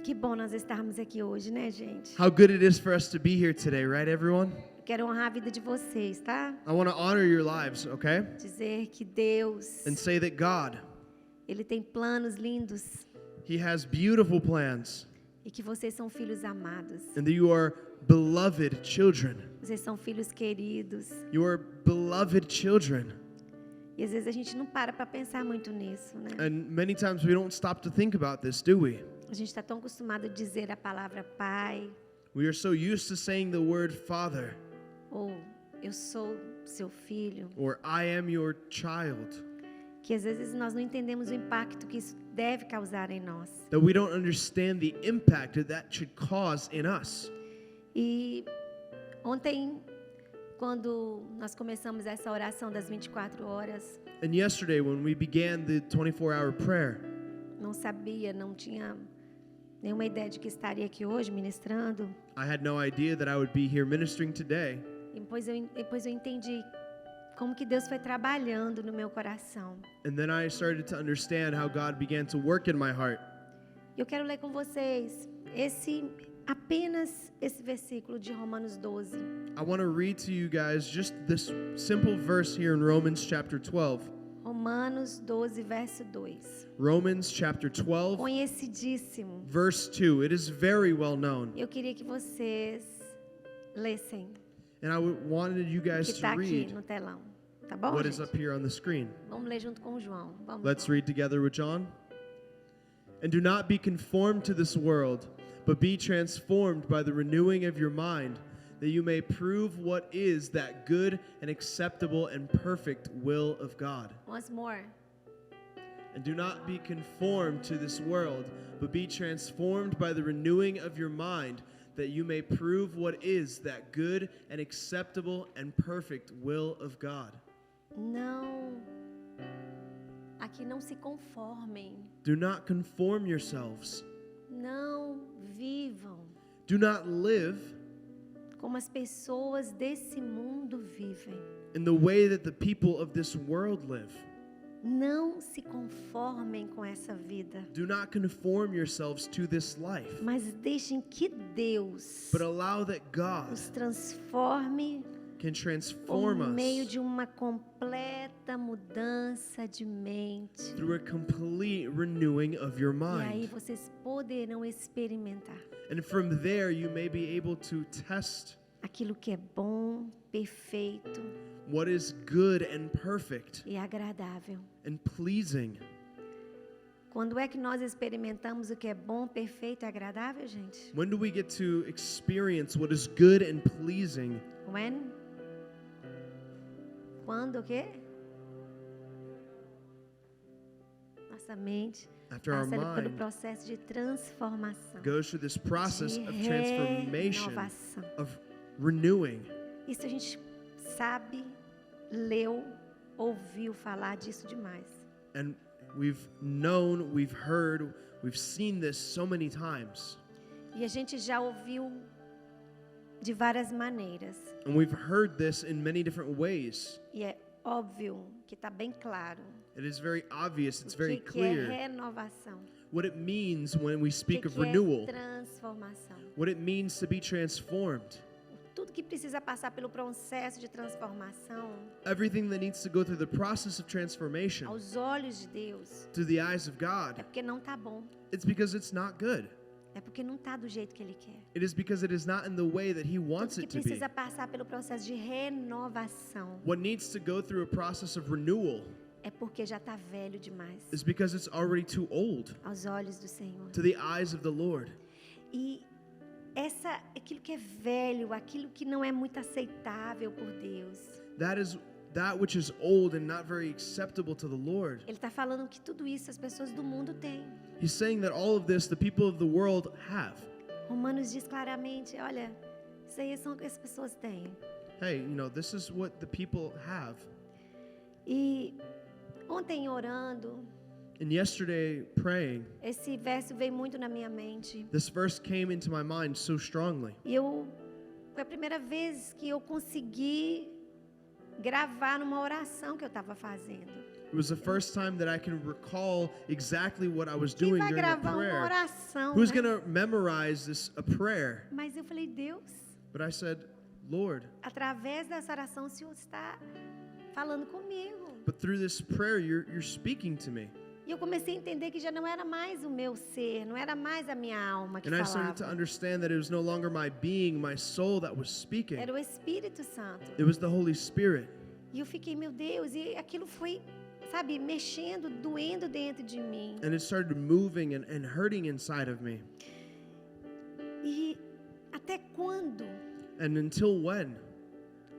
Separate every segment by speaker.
Speaker 1: Que bom nós estarmos aqui hoje, né, gente?
Speaker 2: How good it is for us to be here today, right, everyone?
Speaker 1: Quero honrar a vida de vocês, tá?
Speaker 2: I want to honor your lives, okay?
Speaker 1: Dizer que Deus,
Speaker 2: And say that God,
Speaker 1: Ele tem planos lindos
Speaker 2: He has beautiful plans,
Speaker 1: e que vocês são filhos amados.
Speaker 2: and that you are beloved children.
Speaker 1: Vocês são filhos queridos.
Speaker 2: You are beloved children.
Speaker 1: E às vezes a gente não para pensar muito nisso, né?
Speaker 2: And many times we don't stop to think about this, do we?
Speaker 1: A gente está tão acostumado a dizer a palavra pai,
Speaker 2: We are so used to saying the word Father,
Speaker 1: ou eu sou seu filho,
Speaker 2: or I am your child,
Speaker 1: que às vezes nós não entendemos o impacto que isso deve causar em nós.
Speaker 2: that we don't understand the impact that should cause in us.
Speaker 1: E ontem, quando nós começamos essa oração das 24 horas,
Speaker 2: And yesterday when we began the 24-hour prayer,
Speaker 1: não sabia, não tinha nenhuma ideia de que estaria aqui hoje ministrando.
Speaker 2: I had no idea that I would be here ministering today.
Speaker 1: E depois eu entendi como que Deus foi trabalhando no meu coração.
Speaker 2: And then I started to understand how God began to work in my heart.
Speaker 1: Eu quero ler com vocês apenas esse versículo de Romanos 12.
Speaker 2: I want to read to you guys just this simple verse here in Romans chapter 12.
Speaker 1: Romanos 12, verso 2.
Speaker 2: Romans chapter 12,
Speaker 1: Conhecidíssimo.
Speaker 2: verse 2. It is very well known.
Speaker 1: Eu queria que vocês lessem
Speaker 2: And I wanted you
Speaker 1: o que
Speaker 2: guys
Speaker 1: está
Speaker 2: to
Speaker 1: aqui
Speaker 2: read
Speaker 1: no telão. Tá bom,
Speaker 2: what is
Speaker 1: gente?
Speaker 2: up here on the screen.
Speaker 1: Vamos ler junto com o João. Vamos.
Speaker 2: Let's read together with John. And do not be conformed to this world, but be transformed by the renewing of your mind, that you may prove what is that good and acceptable and perfect will of God.
Speaker 1: Once more.
Speaker 2: And do not be conformed to this world, but be transformed by the renewing of your mind, that you may prove what is that good and acceptable and perfect will of God.
Speaker 1: Aqui não se conformem.
Speaker 2: Do not conform yourselves.
Speaker 1: Não vivam
Speaker 2: Do not live
Speaker 1: como as pessoas desse mundo vivem.
Speaker 2: in the way that the people of this world live.
Speaker 1: Não se conformem com essa vida,
Speaker 2: Do not conform yourselves to this life,
Speaker 1: mas deixem que Deus
Speaker 2: but allow that God
Speaker 1: nos transforme
Speaker 2: can
Speaker 1: por
Speaker 2: transform
Speaker 1: meio
Speaker 2: us
Speaker 1: de uma completa mudança de mente.
Speaker 2: through a complete renewing of your
Speaker 1: E aí
Speaker 2: mind.
Speaker 1: vocês poderão experimentar
Speaker 2: And from there you may be able to test
Speaker 1: aquilo que é bom, perfeito
Speaker 2: what is good and perfect
Speaker 1: e agradável.
Speaker 2: and pleasing.
Speaker 1: Quando é que nós experimentamos o que é bom, perfeito e agradável, gente?
Speaker 2: When do we get to experience what is good and pleasing?
Speaker 1: When? Quando o quê? Nossa mente
Speaker 2: After our
Speaker 1: passa pelo
Speaker 2: mind
Speaker 1: processo de transformação,
Speaker 2: goes through this process
Speaker 1: de
Speaker 2: of transformation,
Speaker 1: renovação.
Speaker 2: of renewing.
Speaker 1: Isso a gente sabe, leu, ouviu falar disso demais.
Speaker 2: And we've known, we've heard, we've seen this so many times.
Speaker 1: E a gente já ouviu de várias maneiras.
Speaker 2: And we've heard this in many different ways.
Speaker 1: E é óbvio que está bem claro
Speaker 2: It is very obvious, it's
Speaker 1: o
Speaker 2: very
Speaker 1: que é
Speaker 2: clear
Speaker 1: renovação,
Speaker 2: what it means when we
Speaker 1: o
Speaker 2: speak
Speaker 1: que
Speaker 2: of
Speaker 1: é
Speaker 2: renewal,
Speaker 1: transformação.
Speaker 2: what it means to be transformed.
Speaker 1: Tudo que precisa passar pelo processo de transformação,
Speaker 2: Everything that needs to go through the process of transformation
Speaker 1: aos olhos de Deus,
Speaker 2: through the eyes of
Speaker 1: é
Speaker 2: God,
Speaker 1: porque não está bom.
Speaker 2: it's because it's not good.
Speaker 1: É porque não está do jeito que Ele quer.
Speaker 2: It is because it is not in the way that He wants
Speaker 1: Tudo
Speaker 2: it
Speaker 1: que
Speaker 2: to be.
Speaker 1: precisa passar pelo processo de renovação
Speaker 2: What needs to go through a process of renewal
Speaker 1: é porque já está velho demais
Speaker 2: is because it's already too old
Speaker 1: aos olhos do Senhor.
Speaker 2: to the eyes of the Lord.
Speaker 1: E aquilo que é velho, aquilo que não é muito aceitável por Deus,
Speaker 2: That is that which is old and not very acceptable to the Lord.
Speaker 1: Ele está falando que tudo isso as pessoas do mundo têm.
Speaker 2: He's saying that all of this the people of the world have.
Speaker 1: Romanos diz claramente, olha, isso aí são o que as pessoas têm.
Speaker 2: Hey, this is what the people have.
Speaker 1: E ontem orando,
Speaker 2: And yesterday praying,
Speaker 1: esse verso veio muito na minha mente.
Speaker 2: this verse came into my mind so strongly.
Speaker 1: E foi a primeira vez que eu consegui gravar numa oração que eu estava fazendo.
Speaker 2: It was the first time that I can recall exactly what I was
Speaker 1: Quem
Speaker 2: doing
Speaker 1: vai
Speaker 2: during the
Speaker 1: gravar uma
Speaker 2: prayer.
Speaker 1: oração,
Speaker 2: Who's
Speaker 1: né?
Speaker 2: going to memorize a prayer?
Speaker 1: Mas eu falei, Deus,
Speaker 2: But I said, Lord,
Speaker 1: através dessa oração o Senhor está falando comigo.
Speaker 2: but through this prayer, you're speaking to me.
Speaker 1: E eu comecei a entender que já não era mais o meu ser, não era mais a minha alma que
Speaker 2: And I started to
Speaker 1: falava.
Speaker 2: understand that it was no longer my being, my soul that was speaking.
Speaker 1: Era o Espírito Santo.
Speaker 2: It was the Holy Spirit.
Speaker 1: E eu fiquei, meu Deus, e aquilo foi, sabe, mexendo, doendo dentro de mim.
Speaker 2: And it started moving and hurting inside of me.
Speaker 1: E até quando
Speaker 2: And until when?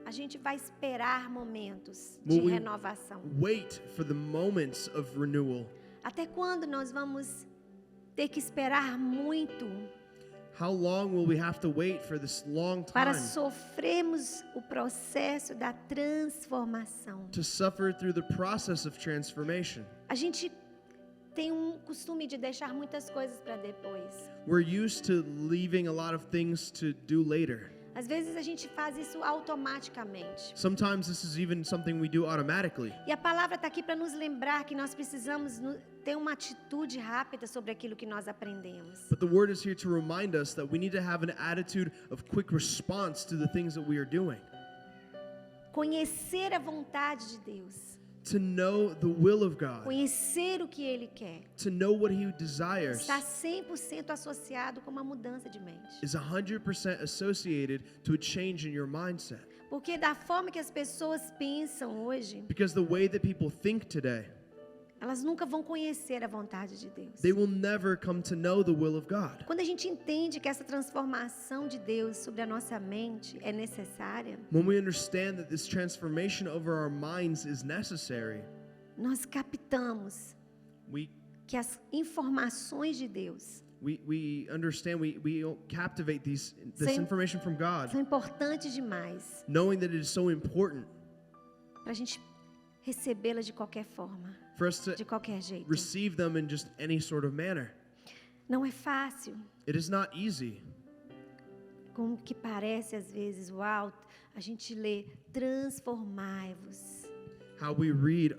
Speaker 1: a gente vai esperar momentos
Speaker 2: Will
Speaker 1: de
Speaker 2: we
Speaker 1: renovação?
Speaker 2: wait for the moments of renewal?
Speaker 1: Até quando nós vamos ter que esperar muito
Speaker 2: How long will we have to wait for this long
Speaker 1: para
Speaker 2: time
Speaker 1: sofrermos o processo da transformação?
Speaker 2: to suffer through the process of transformation?
Speaker 1: A gente tem costume de deixar muitas coisas para depois.
Speaker 2: We're used to leaving a lot of things to do later.
Speaker 1: Às vezes a gente faz isso automaticamente.
Speaker 2: Sometimes this is even something we do automatically.
Speaker 1: E a palavra está aqui para nos lembrar que nós precisamos ter uma atitude rápida sobre aquilo que nós aprendemos.
Speaker 2: But the word is here to remind us that we need to have an attitude of quick response to the things that we are doing.
Speaker 1: Conhecer a vontade de Deus.
Speaker 2: To know the will of God.
Speaker 1: Conhecer o que Ele quer.
Speaker 2: To know what He desires
Speaker 1: Está 100% associado com uma mudança de mente.
Speaker 2: is 100% associated to a change in your mindset.
Speaker 1: Porque da forma que as pessoas pensam hoje,
Speaker 2: Because the way that people think today,
Speaker 1: elas nunca vão conhecer a vontade de Deus.
Speaker 2: they will never come to know the will of God.
Speaker 1: Quando a gente entende que essa transformação de Deus sobre a nossa mente é necessária,
Speaker 2: When we understand that this transformation over our minds is necessary,
Speaker 1: nós captamos
Speaker 2: we
Speaker 1: que as informações de Deus
Speaker 2: understand, we captivate this
Speaker 1: Sim.
Speaker 2: information from God,
Speaker 1: são importantes demais
Speaker 2: knowing that it is so important
Speaker 1: para a gente recebê-las de qualquer forma,
Speaker 2: for us to
Speaker 1: de qualquer jeito.
Speaker 2: receive them in just any sort of manner.
Speaker 1: Não é fácil,
Speaker 2: It is not easy.
Speaker 1: como que parece às vezes, uau, a gente lê, transformai-vos,
Speaker 2: How we read,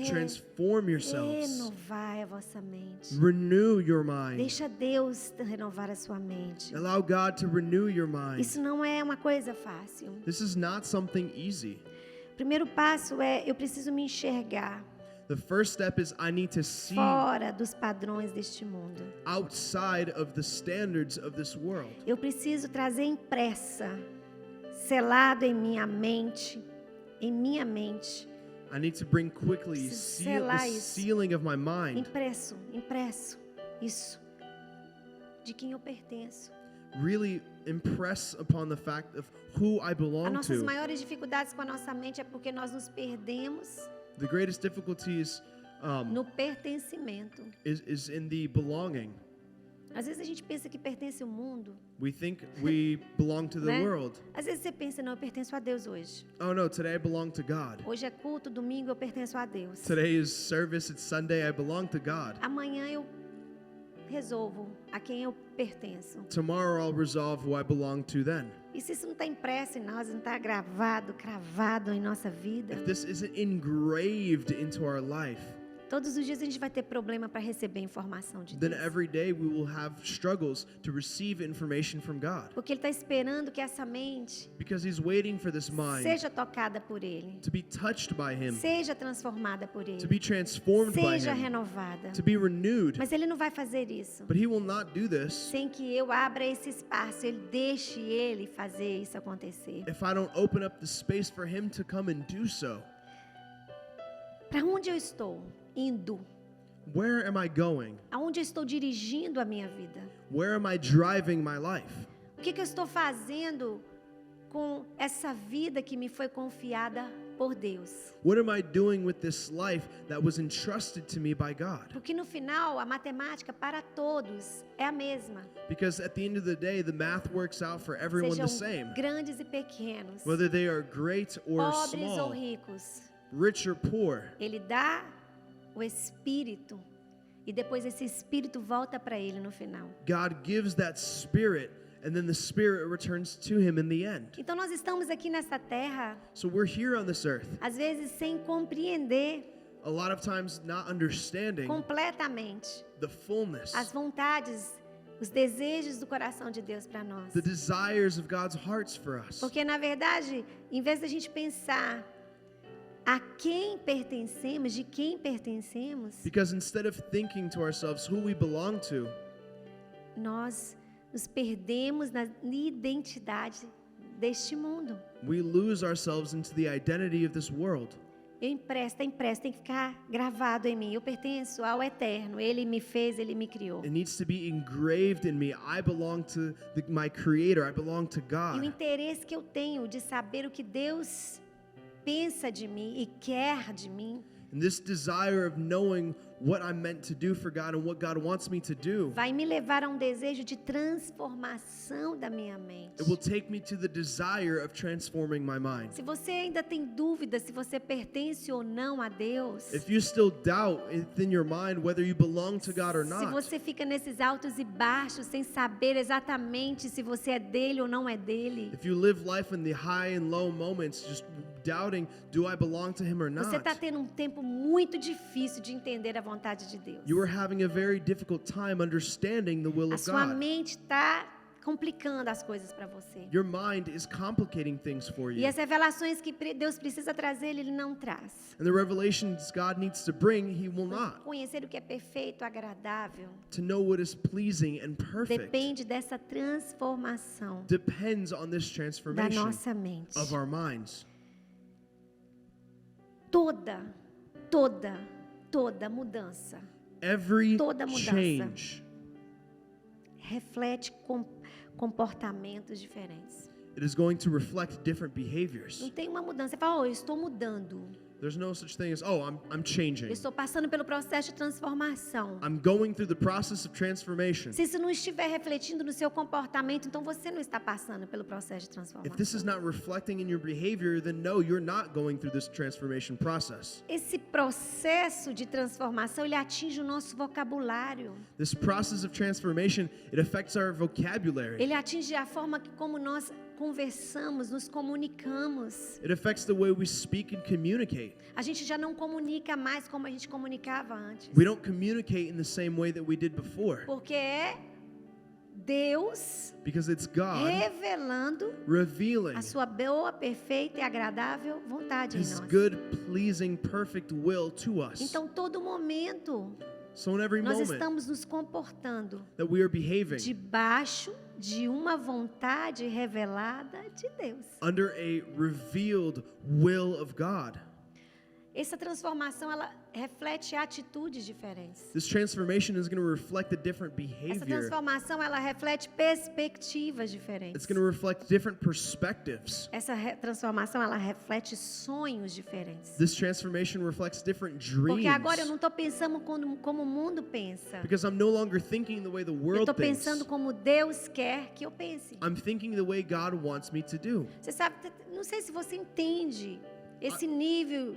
Speaker 2: transform yourselves,
Speaker 1: renovai a vossa mente.
Speaker 2: renew your mind,
Speaker 1: Deixa Deus renovar a sua mente.
Speaker 2: allow God to renew your mind.
Speaker 1: Isso não é uma coisa fácil.
Speaker 2: This is not something easy.
Speaker 1: O primeiro passo é, eu preciso me enxergar
Speaker 2: The first step is I need to see
Speaker 1: fora dos padrões deste mundo.
Speaker 2: outside of the standards of this world.
Speaker 1: Eu preciso trazer impressa, selado em minha mente,
Speaker 2: I need to bring quickly
Speaker 1: Preciso
Speaker 2: the
Speaker 1: selar isso.
Speaker 2: sealing of my mind,
Speaker 1: impresso, isso, de quem eu pertenço.
Speaker 2: really impress upon the fact of who I
Speaker 1: As
Speaker 2: belong
Speaker 1: nossas
Speaker 2: to.
Speaker 1: maiores dificuldades com a nossa mente é porque nós nos perdemos
Speaker 2: The greatest difficulties
Speaker 1: no pertencimento.
Speaker 2: is in the belonging.
Speaker 1: Às vezes a gente pensa que pertence ao mundo,
Speaker 2: We think we belong to the
Speaker 1: né?
Speaker 2: world.
Speaker 1: Às vezes você pensa, não, eu pertenço a Deus hoje.
Speaker 2: Oh no, today I belong to God.
Speaker 1: Hoje é culto, domingo eu pertenço a Deus.
Speaker 2: Today is service, it's Sunday, I belong to God.
Speaker 1: Amanhã eu resolvo a quem eu pertenço.
Speaker 2: Tomorrow I'll resolve who I belong to then.
Speaker 1: E se isso não está impresso em nós, não está gravado, cravado em nossa vida,
Speaker 2: If this isn't engraved into our life,
Speaker 1: todos os dias a gente vai ter problema para receber informação de
Speaker 2: then
Speaker 1: Deus.
Speaker 2: every day we will have struggles to receive information from God.
Speaker 1: Porque Ele está esperando que essa mente
Speaker 2: Because He's waiting for this mind
Speaker 1: seja tocada por Ele,
Speaker 2: to be touched by Him,
Speaker 1: seja transformada por
Speaker 2: to
Speaker 1: Ele,
Speaker 2: be transformed by
Speaker 1: seja
Speaker 2: Him,
Speaker 1: renovada.
Speaker 2: to be renewed.
Speaker 1: Mas Ele não vai fazer isso
Speaker 2: But He will not do this
Speaker 1: sem que eu abra esse espaço, Ele deixe Ele fazer isso acontecer.
Speaker 2: if I don't open up the space for Him to come and do so.
Speaker 1: Para onde eu estou indo?
Speaker 2: Where am I going?
Speaker 1: Aonde eu estou dirigindo a minha vida?
Speaker 2: Where am I driving my life?
Speaker 1: O que eu estou fazendo com essa vida que me foi confiada por Deus?
Speaker 2: What am I doing with this life that was entrusted to me by God?
Speaker 1: Porque no final, a matemática para todos é a mesma.
Speaker 2: Because at the end of the day, the math works out for everyone the
Speaker 1: Sejam
Speaker 2: same.
Speaker 1: grandes e pequenos,
Speaker 2: Whether they are great or
Speaker 1: pobres ou
Speaker 2: small,
Speaker 1: ricos.
Speaker 2: rich or poor.
Speaker 1: Ele dá o Espírito e depois esse Espírito volta para ele no final.
Speaker 2: God gives that Spirit, and then the Spirit returns to Him in the end.
Speaker 1: Então nós estamos aqui nessa terra,
Speaker 2: So we're here on this earth,
Speaker 1: às vezes sem compreender
Speaker 2: a lot of times not understanding
Speaker 1: completamente
Speaker 2: the fullness,
Speaker 1: as vontades, os desejos do coração de Deus para nós.
Speaker 2: the desires of God's hearts for us.
Speaker 1: Porque, na verdade, em vez da gente pensar a quem pertencemos, de quem pertencemos,
Speaker 2: Because instead of thinking to ourselves who we belong to,
Speaker 1: nós nos perdemos na identidade deste mundo.
Speaker 2: we lose ourselves into the identity of this world.
Speaker 1: Eu empresto, tem que ficar gravado em mim. Eu pertenço ao Eterno. Ele me fez, Ele me criou.
Speaker 2: It needs to be engraved in me. I belong to my Creator. I belong to
Speaker 1: E o
Speaker 2: God.
Speaker 1: interesse que eu tenho de saber o que Deus pensa de mim e quer de mim,
Speaker 2: And this desire of knowing what I'm meant to do for God and what God wants me to do,
Speaker 1: vai me levar a um desejo de transformação da minha mente.
Speaker 2: it will take me to the desire of transforming my mind.
Speaker 1: Se você ainda tem dúvida se você pertence ou não a Deus,
Speaker 2: If you still doubt within your mind whether you belong to God or
Speaker 1: se
Speaker 2: not,
Speaker 1: você fica nesses altos e baixos sem saber exatamente se você é dele ou não é dele,
Speaker 2: if you live life in the high and low moments just doubting, do I belong to Him or
Speaker 1: você está
Speaker 2: not?
Speaker 1: tendo um tempo muito difícil de entender a vontade de Deus.
Speaker 2: You are having a very difficult time understanding the will
Speaker 1: A
Speaker 2: of
Speaker 1: sua
Speaker 2: God.
Speaker 1: mente está complicando as coisas para você.
Speaker 2: Your mind is complicating things for
Speaker 1: E
Speaker 2: you.
Speaker 1: as revelações que Deus precisa trazer, Ele não traz.
Speaker 2: And the revelations God needs to bring, He will not.
Speaker 1: Conhecer o que é perfeito, agradável,
Speaker 2: To know what is pleasing and perfect
Speaker 1: depende dessa transformação
Speaker 2: depends on this
Speaker 1: da
Speaker 2: transformation
Speaker 1: nossa mente.
Speaker 2: of our minds.
Speaker 1: Toda mudança
Speaker 2: Every
Speaker 1: Toda mudança.
Speaker 2: change,
Speaker 1: reflete comportamentos diferentes.
Speaker 2: it is going to reflect different
Speaker 1: Não
Speaker 2: behaviors.
Speaker 1: tem uma mudança. Você fala, eu estou mudando.
Speaker 2: There's no such thing as, oh, I'm
Speaker 1: Eu
Speaker 2: changing.
Speaker 1: estou passando pelo processo de transformação.
Speaker 2: I'm going through the process of transformation.
Speaker 1: Se isso não estiver refletindo no seu comportamento, então você não está passando pelo processo de
Speaker 2: If
Speaker 1: transformação.
Speaker 2: this is not reflecting in your behavior, then no, you're not going through this transformation process.
Speaker 1: Esse processo de transformação, ele atinge o nosso vocabulário.
Speaker 2: This process of transformation, it affects our vocabulary.
Speaker 1: Ele atinge a forma que como nós conversamos, nos comunicamos.
Speaker 2: It affects the way we speak and communicate.
Speaker 1: A gente já não comunica mais como a gente comunicava antes.
Speaker 2: We don't communicate in the same way that we did before.
Speaker 1: Porque é Deus
Speaker 2: Because it's God
Speaker 1: revelando
Speaker 2: revealing
Speaker 1: a sua boa, perfeita e agradável vontade em
Speaker 2: His
Speaker 1: nós.
Speaker 2: good, pleasing, perfect will to us.
Speaker 1: Então, todo momento,
Speaker 2: So in every
Speaker 1: nós
Speaker 2: moment
Speaker 1: estamos nos comportando
Speaker 2: that we are behaving
Speaker 1: debaixo de uma vontade revelada de Deus.
Speaker 2: under a revealed will of God.
Speaker 1: Essa transformação, ela reflete atitudes diferentes.
Speaker 2: This transformation is going to reflect a different
Speaker 1: Essa
Speaker 2: behavior.
Speaker 1: transformação, ela reflete perspectivas diferentes.
Speaker 2: It's going to reflect different perspectives.
Speaker 1: Essa transformação, ela reflete sonhos diferentes.
Speaker 2: This transformation reflects different
Speaker 1: Porque agora eu
Speaker 2: dreams.
Speaker 1: não estou pensando como o mundo pensa.
Speaker 2: Because I'm no longer thinking the way the
Speaker 1: Eu
Speaker 2: world
Speaker 1: estou
Speaker 2: thinks.
Speaker 1: pensando como Deus quer que eu pense.
Speaker 2: I'm thinking the way God wants me to do.
Speaker 1: Você sabe, não sei se você entende esse nível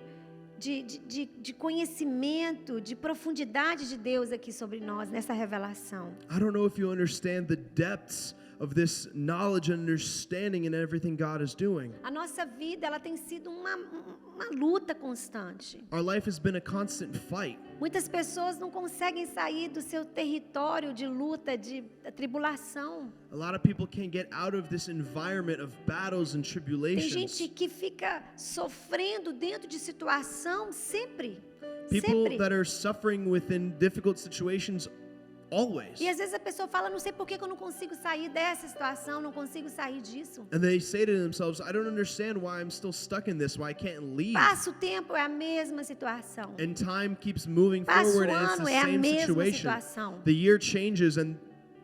Speaker 1: de conhecimento, de profundidade de Deus aqui sobre nós, nessa revelação.
Speaker 2: I don't know if you understand the depths of this knowledge and understanding in everything God is doing.
Speaker 1: A nossa vida, ela tem sido uma luta constante.
Speaker 2: Our life has been a constant fight.
Speaker 1: Muitas pessoas não conseguem sair do seu território de luta, de tribulação.
Speaker 2: A lot of people can't get out of this environment of battles and
Speaker 1: Tem
Speaker 2: tribulations.
Speaker 1: gente que fica sofrendo dentro de situação sempre.
Speaker 2: People
Speaker 1: Sempre.
Speaker 2: that are suffering within difficult situations always.
Speaker 1: E às vezes a pessoa fala, não sei por que eu não consigo sair dessa situação, não consigo sair disso.
Speaker 2: And they say to themselves, I don't understand why I'm still stuck in this, why I can't leave.
Speaker 1: Passa o tempo, é a mesma situação.
Speaker 2: And time keeps moving
Speaker 1: Passa o
Speaker 2: forward and it's
Speaker 1: ano,
Speaker 2: the
Speaker 1: é a
Speaker 2: same
Speaker 1: mesma
Speaker 2: situation.
Speaker 1: situação.
Speaker 2: The year changes and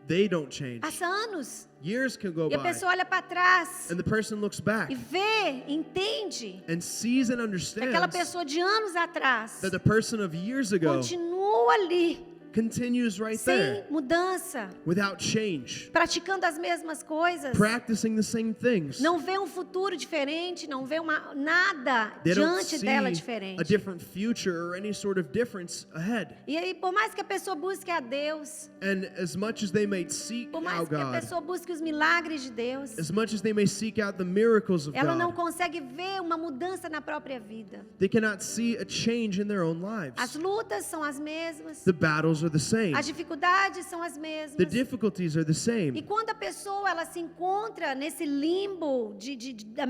Speaker 2: they don't change.
Speaker 1: Passa anos.
Speaker 2: Years can go
Speaker 1: E a
Speaker 2: by.
Speaker 1: pessoa olha para trás
Speaker 2: And the person looks back
Speaker 1: e vê, entende
Speaker 2: and sees and
Speaker 1: que
Speaker 2: understands
Speaker 1: aquela pessoa de anos atrás
Speaker 2: that the person of years ago
Speaker 1: continua ali,
Speaker 2: continues right
Speaker 1: sem
Speaker 2: there
Speaker 1: mudança,
Speaker 2: without change,
Speaker 1: praticando as mesmas coisas,
Speaker 2: practicing the same things.
Speaker 1: não vê um futuro diferente, não vê nada
Speaker 2: They don't
Speaker 1: diante
Speaker 2: see
Speaker 1: dela
Speaker 2: a
Speaker 1: diferente.
Speaker 2: different future or any sort of difference ahead.
Speaker 1: E aí, por mais que a pessoa busque a Deus,
Speaker 2: And as much as they may seek
Speaker 1: por mais
Speaker 2: out
Speaker 1: que a
Speaker 2: God,
Speaker 1: pessoa busque os milagres de Deus,
Speaker 2: as much as they may seek out the miracles of
Speaker 1: ela não
Speaker 2: God,
Speaker 1: consegue ver uma mudança na própria vida.
Speaker 2: they cannot see a change in their own
Speaker 1: As
Speaker 2: lives.
Speaker 1: lutas são as mesmas,
Speaker 2: The battles are the same.
Speaker 1: as dificuldades são as mesmas.
Speaker 2: The difficulties are the
Speaker 1: E
Speaker 2: same.
Speaker 1: quando a pessoa ela se encontra nesse limbo da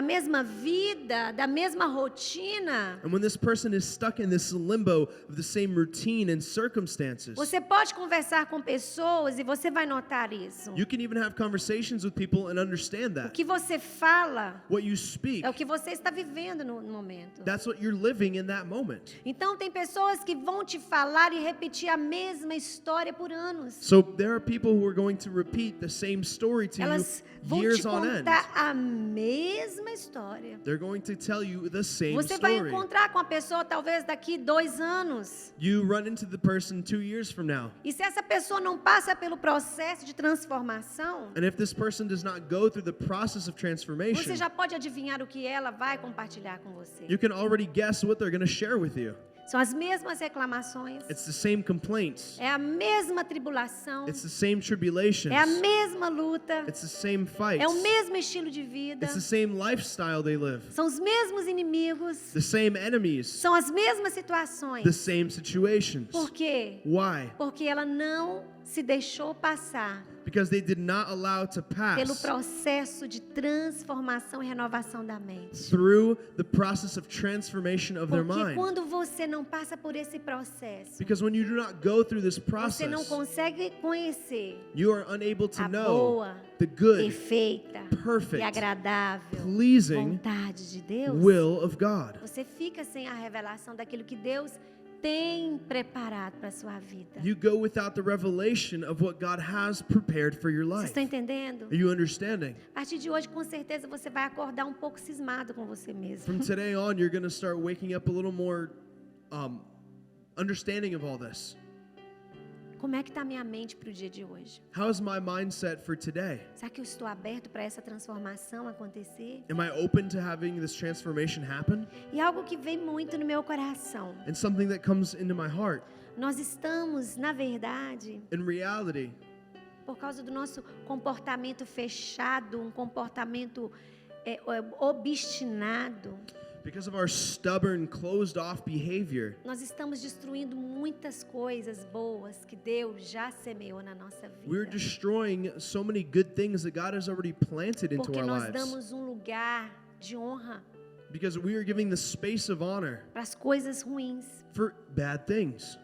Speaker 1: mesma vida, da mesma rotina,
Speaker 2: And when this person is stuck in this limbo of the same routine and circumstances,
Speaker 1: você pode conversar com pessoas e você vai notar isso.
Speaker 2: you can even have conversations with people and understand
Speaker 1: O
Speaker 2: that.
Speaker 1: que você fala
Speaker 2: What you speak,
Speaker 1: é o que você está vivendo no momento.
Speaker 2: that's what you're living in that moment.
Speaker 1: Então tem pessoas que vão te falar e repetir a mesma história por anos.
Speaker 2: So there are people who are going to repeat the same story to
Speaker 1: Elas
Speaker 2: you
Speaker 1: vão te
Speaker 2: years on end.
Speaker 1: contar a mesma história.
Speaker 2: They're going to tell you the same
Speaker 1: Você vai
Speaker 2: story.
Speaker 1: encontrar com a pessoa talvez daqui 2 anos.
Speaker 2: You run into the person 2 years from now.
Speaker 1: E se essa pessoa não passa pelo processo de transformação,
Speaker 2: And if this person does not go through the process of transformation,
Speaker 1: você já pode adivinhar o que ela vai compartilhar com você.
Speaker 2: you can already guess what they're going to share with you.
Speaker 1: São as mesmas reclamações,
Speaker 2: It's the same complaints.
Speaker 1: é a mesma tribulação,
Speaker 2: It's the same tribulations.
Speaker 1: é a mesma luta,
Speaker 2: It's the same fights.
Speaker 1: é o mesmo estilo de vida,
Speaker 2: It's the same lifestyle they live.
Speaker 1: são os mesmos inimigos,
Speaker 2: The same enemies.
Speaker 1: são as mesmas situações.
Speaker 2: The same situations.
Speaker 1: Por quê?
Speaker 2: Why?
Speaker 1: Porque ela não se deixou passar
Speaker 2: Because they did not allow to
Speaker 1: pelo
Speaker 2: pass
Speaker 1: processo de transformação e renovação da mente.
Speaker 2: through the process of transformation of their
Speaker 1: Porque
Speaker 2: mind.
Speaker 1: quando você não passa por esse processo,
Speaker 2: Because when you do not go through this
Speaker 1: você não
Speaker 2: process,
Speaker 1: consegue conhecer
Speaker 2: you are unable to
Speaker 1: a
Speaker 2: know
Speaker 1: boa,
Speaker 2: the good,
Speaker 1: perfeita
Speaker 2: perfect,
Speaker 1: e agradável
Speaker 2: pleasing
Speaker 1: vontade de Deus.
Speaker 2: will of God.
Speaker 1: Você fica sem a revelação daquilo que Deus tem preparado para a sua vida.
Speaker 2: You go without the revelation of what God has prepared for your
Speaker 1: Vocês
Speaker 2: life.
Speaker 1: estão entendendo?
Speaker 2: Are you understanding?
Speaker 1: A partir de hoje, com certeza, você vai acordar um pouco cismado com você mesmo.
Speaker 2: From today on, you're going to start waking up a little more understanding of all this.
Speaker 1: Como é que está a minha mente para o dia de hoje?
Speaker 2: How is my mindset for today?
Speaker 1: Será que eu estou aberto para essa transformação acontecer?
Speaker 2: Am I open to having this transformation happen?
Speaker 1: E algo que vem muito no meu coração.
Speaker 2: And something that comes into my heart.
Speaker 1: Nós estamos, na verdade,
Speaker 2: In reality,
Speaker 1: por causa do nosso comportamento fechado, um comportamento obstinado,
Speaker 2: because of our stubborn, closed-off behavior,
Speaker 1: nós estamos destruindo muitas coisas boas que Deus já semeou na nossa
Speaker 2: we're
Speaker 1: vida.
Speaker 2: destroying so many good things that God has already planted into
Speaker 1: Porque
Speaker 2: our
Speaker 1: nós
Speaker 2: lives.
Speaker 1: damos um lugar de honra
Speaker 2: Because we are giving the space of honor
Speaker 1: para as coisas ruins.
Speaker 2: for bad things.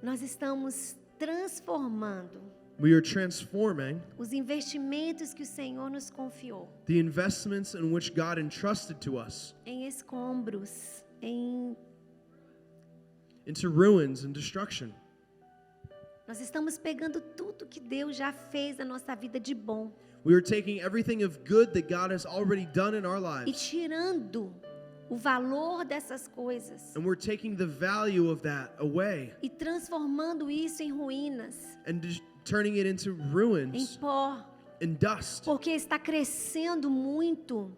Speaker 1: Nós estamos transformando
Speaker 2: We are transforming
Speaker 1: os investimentos que o Senhor nos confiou
Speaker 2: the investments in which God entrusted to us
Speaker 1: em escombros, em
Speaker 2: into ruins and destruction.
Speaker 1: nós estamos pegando tudo que Deus já fez na nossa vida de bom
Speaker 2: We are taking everything of good that God has already done in our
Speaker 1: e
Speaker 2: lives,
Speaker 1: tirando o valor dessas coisas
Speaker 2: and we're taking the value of that away
Speaker 1: e transformando isso em ruínas,
Speaker 2: and turning it into
Speaker 1: em
Speaker 2: ruins
Speaker 1: pó,
Speaker 2: and dust.
Speaker 1: porque está crescendo muito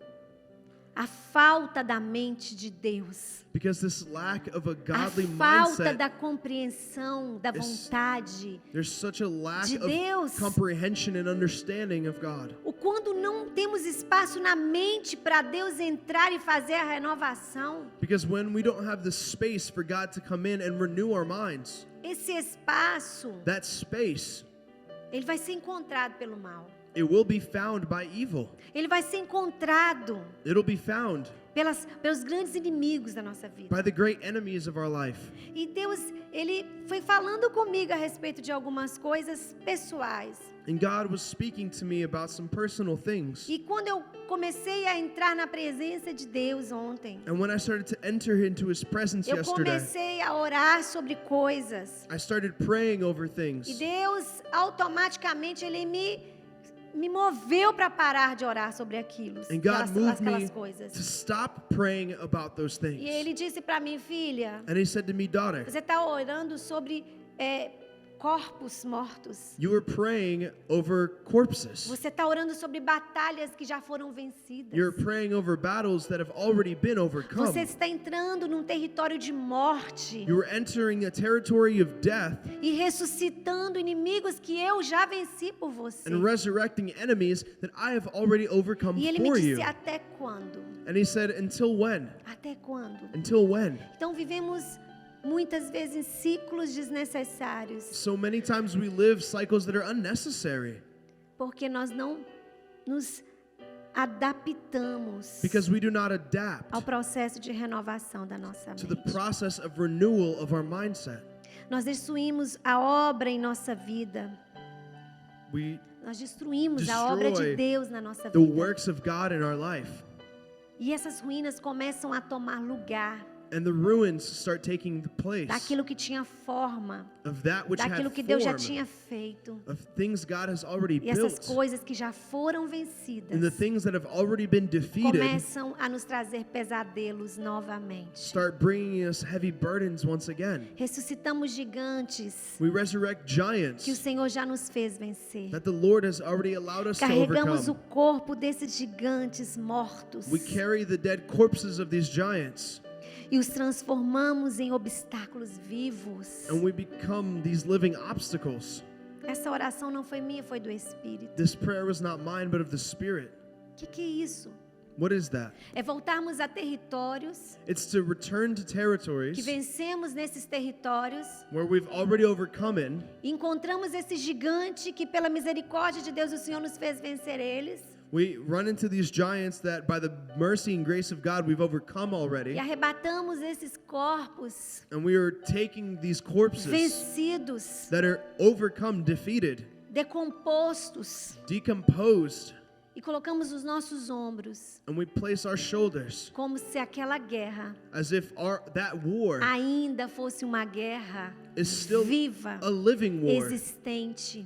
Speaker 1: a falta da mente de Deus,
Speaker 2: Because this lack of a
Speaker 1: a
Speaker 2: godly
Speaker 1: falta
Speaker 2: mindset,
Speaker 1: da compreensão, da vontade
Speaker 2: there's such a lack
Speaker 1: de
Speaker 2: of
Speaker 1: Deus.
Speaker 2: comprehension and understanding of God.
Speaker 1: O quando não temos espaço na mente para Deus entrar e fazer a renovação,
Speaker 2: Because when we don't have the space for God to come in and renew our minds,
Speaker 1: esse espaço,
Speaker 2: that space,
Speaker 1: ele vai ser encontrado pelo mal.
Speaker 2: it will be found by evil.
Speaker 1: Ele vai ser encontrado
Speaker 2: It'll be found
Speaker 1: pelos grandes inimigos da nossa vida.
Speaker 2: by the great enemies of our life.
Speaker 1: E Deus, Ele foi falando comigo a respeito de algumas coisas pessoais.
Speaker 2: And God was speaking to me about some personal things.
Speaker 1: E quando eu comecei a entrar na presença de Deus ontem,
Speaker 2: And when I started to enter into His presence
Speaker 1: eu
Speaker 2: yesterday,
Speaker 1: comecei a orar sobre coisas.
Speaker 2: I started praying over
Speaker 1: E
Speaker 2: things.
Speaker 1: Deus, automaticamente, Ele me me moveu para parar de orar sobre aquilo,
Speaker 2: And God moved
Speaker 1: aquelas
Speaker 2: me
Speaker 1: coisas.
Speaker 2: to stop praying about those
Speaker 1: E
Speaker 2: things.
Speaker 1: ele disse para mim, filha,
Speaker 2: And he said to me, daughter,
Speaker 1: você está orando sobre corpos mortos.
Speaker 2: you were praying over corpses.
Speaker 1: Você está orando sobre batalhas que já foram vencidas.
Speaker 2: You're praying over battles that have already been overcome.
Speaker 1: Você está entrando num território de morte
Speaker 2: You were entering a territory of death
Speaker 1: e ressuscitando inimigos que eu já venci por você.
Speaker 2: and resurrecting enemies that I have already overcome
Speaker 1: E ele me
Speaker 2: for
Speaker 1: disse,
Speaker 2: you.
Speaker 1: até quando?
Speaker 2: And he said, until when?
Speaker 1: Até quando?
Speaker 2: Until when?
Speaker 1: Então vivemos muitas vezes em ciclos desnecessários,
Speaker 2: So many times we live cycles that are unnecessary
Speaker 1: porque nós não nos adaptamos
Speaker 2: because we do not adapt
Speaker 1: ao processo de renovação da nossa
Speaker 2: to the
Speaker 1: mente.
Speaker 2: process of renewal of our mindset.
Speaker 1: Nós destruímos a obra em nossa vida.
Speaker 2: We
Speaker 1: Nós destruímos a obra de
Speaker 2: destroy
Speaker 1: Deus na nossa
Speaker 2: the
Speaker 1: vida.
Speaker 2: works of God in our life.
Speaker 1: E essas ruínas começam a tomar lugar
Speaker 2: And the ruins start taking the place
Speaker 1: daquilo que tinha forma,
Speaker 2: of that which
Speaker 1: daquilo
Speaker 2: had
Speaker 1: que Deus já
Speaker 2: form,
Speaker 1: tinha feito.
Speaker 2: of things God has already
Speaker 1: E essas
Speaker 2: built,
Speaker 1: coisas que já foram
Speaker 2: and the
Speaker 1: vencidas
Speaker 2: things that have already been defeated
Speaker 1: começam a nos trazer pesadelos novamente.
Speaker 2: start bringing us heavy burdens once again.
Speaker 1: Ressuscitamos gigantes
Speaker 2: We resurrect giants
Speaker 1: que o Senhor já nos fez vencer.
Speaker 2: that the Lord has already allowed us to
Speaker 1: Carregamos o
Speaker 2: overcome.
Speaker 1: corpo desses gigantes mortos
Speaker 2: We carry the dead corpses of these giants,
Speaker 1: e os transformamos em obstáculos vivos.
Speaker 2: and we become these living obstacles.
Speaker 1: Essa oração não foi minha, foi do Espírito.
Speaker 2: This prayer was not mine, but of the Spirit.
Speaker 1: O que é isso?
Speaker 2: What is that?
Speaker 1: É voltarmos a territórios
Speaker 2: It's to return to
Speaker 1: que
Speaker 2: territories
Speaker 1: vencemos nesses territórios.
Speaker 2: where we've already overcome in,
Speaker 1: E encontramos esse gigante que pela misericórdia de Deus o Senhor nos fez vencer eles.
Speaker 2: we run into these giants that by the mercy and grace of God we've overcome already,
Speaker 1: E arrebatamos esses corpos
Speaker 2: and we are taking these corpses
Speaker 1: vencidos,
Speaker 2: that are overcome, defeated,
Speaker 1: decompostos,
Speaker 2: decomposed,
Speaker 1: e colocamos os nossos ombros
Speaker 2: and we place our shoulders
Speaker 1: como se aquela guerra
Speaker 2: as if that war
Speaker 1: ainda fosse uma guerra
Speaker 2: is still
Speaker 1: viva,
Speaker 2: a living war
Speaker 1: existente.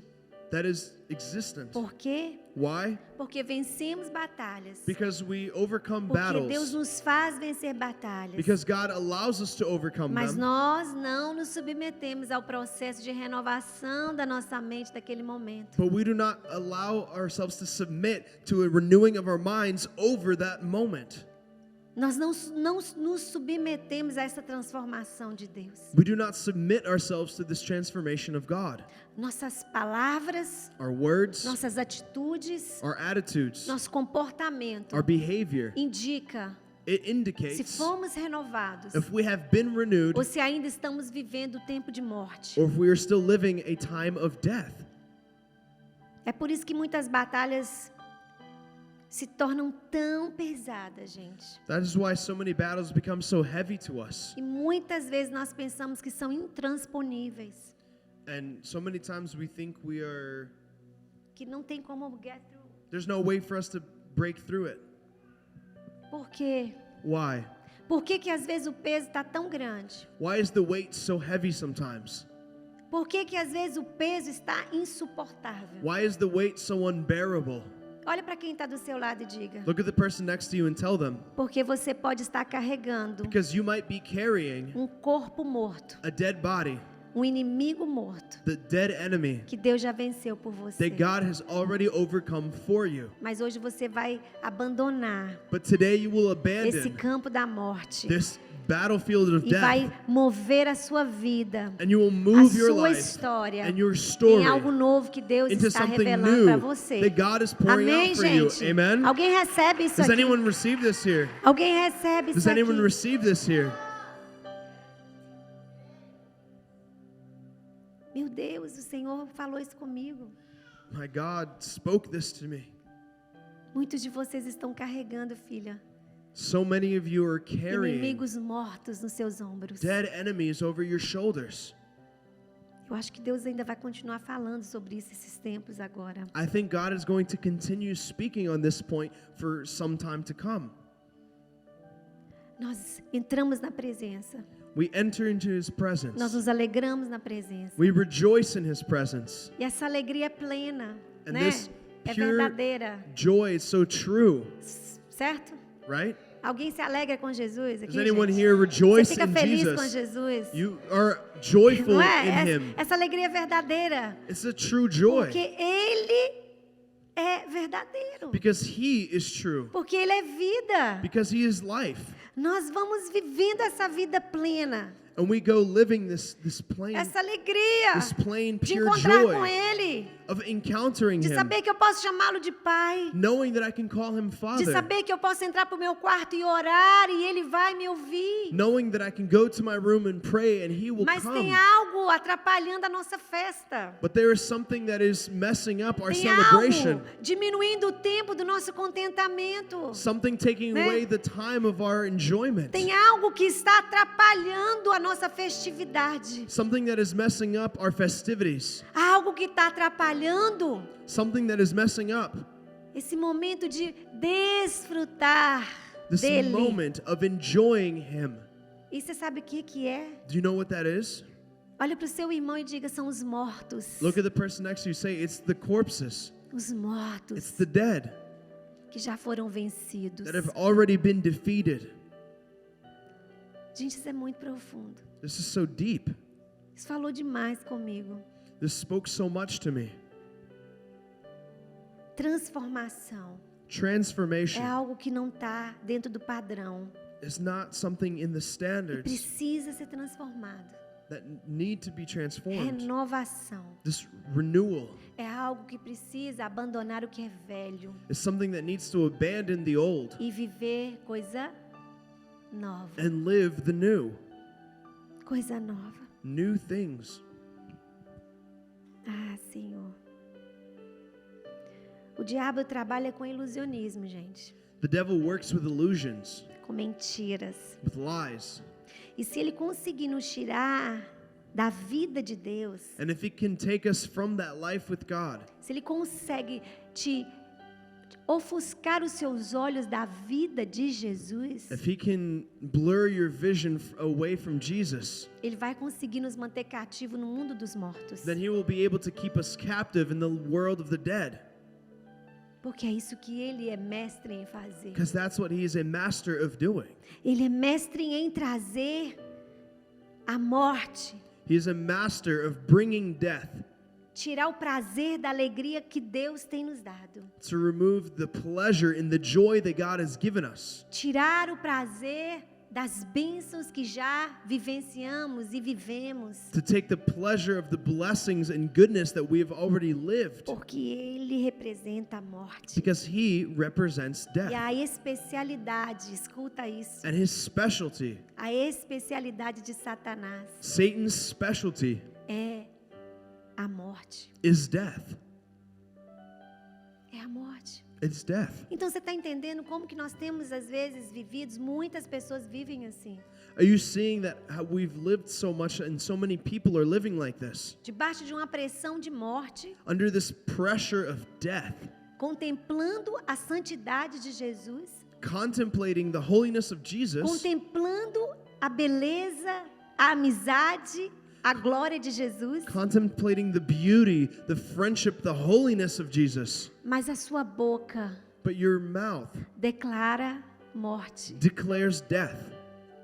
Speaker 2: that is existent.
Speaker 1: Por quê?
Speaker 2: Why?
Speaker 1: Porque vencemos batalhas.
Speaker 2: Because we overcome
Speaker 1: Porque Deus
Speaker 2: battles.
Speaker 1: nos faz vencer batalhas.
Speaker 2: Because God allows us to overcome
Speaker 1: Mas
Speaker 2: them.
Speaker 1: nós não nos submetemos ao processo de renovação da nossa mente daquele momento.
Speaker 2: But we do not allow ourselves to submit to a renewing of our minds over that moment.
Speaker 1: Nós não nos submetemos a essa transformação de Deus.
Speaker 2: We do not submit ourselves to this transformation of God.
Speaker 1: Nossas palavras,
Speaker 2: Our words,
Speaker 1: nossas atitudes,
Speaker 2: our attitudes,
Speaker 1: nosso comportamento
Speaker 2: our behavior,
Speaker 1: indica
Speaker 2: it
Speaker 1: se
Speaker 2: indicates
Speaker 1: fomos renovados
Speaker 2: if we have been renewed
Speaker 1: ou se ainda estamos vivendo o tempo de morte.
Speaker 2: or if we are still living a time of death.
Speaker 1: É por isso que muitas batalhas se tornam tão pesadas, gente.
Speaker 2: That is why so many battles become so heavy to us.
Speaker 1: E muitas vezes nós pensamos que são intransponíveis,
Speaker 2: And so many times we think
Speaker 1: que não tem como get through.
Speaker 2: there's no way for us to break through it.
Speaker 1: Por quê?
Speaker 2: Why?
Speaker 1: Por que que às vezes o peso está tão grande?
Speaker 2: Why is the weight so heavy sometimes?
Speaker 1: Por que que às vezes o peso está insuportável?
Speaker 2: Why is the weight so unbearable?
Speaker 1: Olha para quem está do seu lado e diga.
Speaker 2: Look at the person next to you and tell them,
Speaker 1: Porque você pode estar carregando
Speaker 2: because you might be carrying
Speaker 1: um corpo morto,
Speaker 2: a dead body,
Speaker 1: inimigo morto,
Speaker 2: the dead enemy
Speaker 1: que Deus já venceu por você.
Speaker 2: that God has already overcome for you.
Speaker 1: Mas hoje você vai abandonar
Speaker 2: But today you will
Speaker 1: esse
Speaker 2: abandon
Speaker 1: campo da morte
Speaker 2: this battlefield of
Speaker 1: e vai
Speaker 2: death,
Speaker 1: mover a sua vida,
Speaker 2: and you will
Speaker 1: a
Speaker 2: move your
Speaker 1: sua
Speaker 2: life
Speaker 1: história
Speaker 2: and your
Speaker 1: em
Speaker 2: story
Speaker 1: algo novo que Deus
Speaker 2: into
Speaker 1: está
Speaker 2: something
Speaker 1: revelando para
Speaker 2: new
Speaker 1: você.
Speaker 2: that God is pouring
Speaker 1: Amém,
Speaker 2: out for you.
Speaker 1: gente?
Speaker 2: Amen?
Speaker 1: Alguém recebe isso
Speaker 2: Does
Speaker 1: aqui?
Speaker 2: anyone receive this here?
Speaker 1: Alguém recebe
Speaker 2: Does
Speaker 1: isso
Speaker 2: anyone
Speaker 1: aqui?
Speaker 2: receive this here?
Speaker 1: Meu Deus, o Senhor falou isso comigo.
Speaker 2: My God spoke this to me.
Speaker 1: Muitos de vocês estão carregando, filha,
Speaker 2: So many of you are carrying
Speaker 1: inimigos mortos nos seus ombros.
Speaker 2: dead enemies over your shoulders.
Speaker 1: Eu acho que Deus ainda vai continuar falando sobre isso esses tempos agora.
Speaker 2: I think God is going to continue speaking on this point for some time to come.
Speaker 1: Nós entramos na presença.
Speaker 2: We enter into His
Speaker 1: Nós
Speaker 2: presence.
Speaker 1: nos alegramos na presença.
Speaker 2: We rejoice in His presence.
Speaker 1: E essa alegria é plena,
Speaker 2: And
Speaker 1: né?
Speaker 2: this
Speaker 1: é
Speaker 2: pure
Speaker 1: verdadeira,
Speaker 2: joy. It's so true,
Speaker 1: certo?
Speaker 2: right?
Speaker 1: Alguém se alegra com Jesus aqui,
Speaker 2: Does anyone
Speaker 1: gente?
Speaker 2: here
Speaker 1: Você
Speaker 2: rejoice
Speaker 1: fica
Speaker 2: in
Speaker 1: feliz com
Speaker 2: Jesus?
Speaker 1: Jesus?
Speaker 2: You are joyful
Speaker 1: Não
Speaker 2: in
Speaker 1: é?
Speaker 2: Him.
Speaker 1: Essa alegria é verdadeira.
Speaker 2: It's a true joy
Speaker 1: Porque Ele é verdadeiro.
Speaker 2: because He is true,
Speaker 1: Porque Ele é vida.
Speaker 2: because He is life.
Speaker 1: Nós vamos vivendo essa vida plena.
Speaker 2: And we go living this plain,
Speaker 1: Essa alegria
Speaker 2: this plain,
Speaker 1: de
Speaker 2: pure
Speaker 1: encontrar com
Speaker 2: joy
Speaker 1: Ele.
Speaker 2: of encountering
Speaker 1: De
Speaker 2: Him,
Speaker 1: saber que eu posso chamá-lo de Pai.
Speaker 2: knowing that I can call Him
Speaker 1: De
Speaker 2: Father,
Speaker 1: saber que eu posso entrar para o meu quarto e orar e Ele vai me ouvir.
Speaker 2: knowing that I can go to my room and pray and He will
Speaker 1: Mas tem
Speaker 2: come.
Speaker 1: algo atrapalhando a nossa festa.
Speaker 2: But there is something that is messing up our
Speaker 1: Tem
Speaker 2: celebration,
Speaker 1: algo diminuindo o tempo do nosso contentamento.
Speaker 2: something taking
Speaker 1: Né?
Speaker 2: away the time of our enjoyment,
Speaker 1: Tem algo que está atrapalhando a nossa festividade.
Speaker 2: something that is messing up our festivities,
Speaker 1: Algo que está atrapalhando
Speaker 2: something that is messing up
Speaker 1: esse momento de desfrutar
Speaker 2: this
Speaker 1: dele.
Speaker 2: moment of enjoying Him.
Speaker 1: E você sabe o que é?
Speaker 2: Do you know what that is?
Speaker 1: Olha para o seu irmão e diga: são os mortos.
Speaker 2: Look at the person next to you, say, it's the corpses,
Speaker 1: Os
Speaker 2: it's
Speaker 1: mortos
Speaker 2: the dead
Speaker 1: que já foram vencidos.
Speaker 2: that have already been defeated.
Speaker 1: Gente, isso é muito profundo.
Speaker 2: This is so deep.
Speaker 1: Isso falou demais comigo.
Speaker 2: This spoke so much to me.
Speaker 1: Transformação é
Speaker 2: Transformation
Speaker 1: algo que não está dentro do padrão.
Speaker 2: is not something in the
Speaker 1: E
Speaker 2: standards
Speaker 1: precisa ser transformado.
Speaker 2: that need to be transformed.
Speaker 1: Renovação
Speaker 2: This renewal
Speaker 1: é algo que precisa abandonar o que é velho
Speaker 2: is something that needs to abandon the old
Speaker 1: e viver coisa nova.
Speaker 2: and live the new.
Speaker 1: Coisa nova.
Speaker 2: New things.
Speaker 1: Ah, Senhor. O diabo trabalha com ilusionismo, gente.
Speaker 2: The devil works with illusions,
Speaker 1: Com mentiras.
Speaker 2: with lies.
Speaker 1: E se ele conseguir nos tirar da vida de Deus,
Speaker 2: And if he can take us from that life with God,
Speaker 1: se ele consegue te ofuscar os seus olhos da vida de Jesus,
Speaker 2: if he can blur your vision away from Jesus,
Speaker 1: ele vai conseguir nos manter cativo no mundo dos mortos.
Speaker 2: then he will be able to keep us captive in the world of the dead.
Speaker 1: Porque é isso que ele é mestre em fazer.
Speaker 2: Because that's what he is a master of doing.
Speaker 1: Ele é mestre em trazer a morte,
Speaker 2: He is a master of bringing death,
Speaker 1: tirar o prazer da alegria que Deus tem nos dado.
Speaker 2: to remove the pleasure and the joy that God has given us,
Speaker 1: Tirar o prazer das bênçãos que já vivenciamos e vivemos.
Speaker 2: to take the pleasure of the blessings and goodness that we have already lived,
Speaker 1: Porque ele representa a morte.
Speaker 2: because he represents
Speaker 1: E
Speaker 2: death.
Speaker 1: a especialidade, escuta isso,
Speaker 2: And his specialty,
Speaker 1: a especialidade de Satanás
Speaker 2: Satan's specialty,
Speaker 1: é a morte.
Speaker 2: is death.
Speaker 1: É a morte.
Speaker 2: It's death.
Speaker 1: Então você está entendendo como que nós temos às vezes vivido, muitas pessoas vivem assim,
Speaker 2: Are you seeing that how we've lived so much and so many people are living like this?
Speaker 1: debaixo de uma pressão de morte,
Speaker 2: Under this pressure of death,
Speaker 1: contemplando a santidade de Jesus,
Speaker 2: contemplating the holiness of Jesus,
Speaker 1: contemplando a beleza, a amizade, a glória de Jesus,
Speaker 2: contemplating the beauty, the friendship, the holiness of Jesus.
Speaker 1: mas a sua boca
Speaker 2: But your mouth
Speaker 1: declara morte
Speaker 2: declares death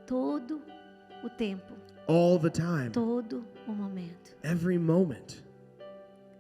Speaker 1: todo o tempo,
Speaker 2: all the time,
Speaker 1: todo o momento.
Speaker 2: every moment.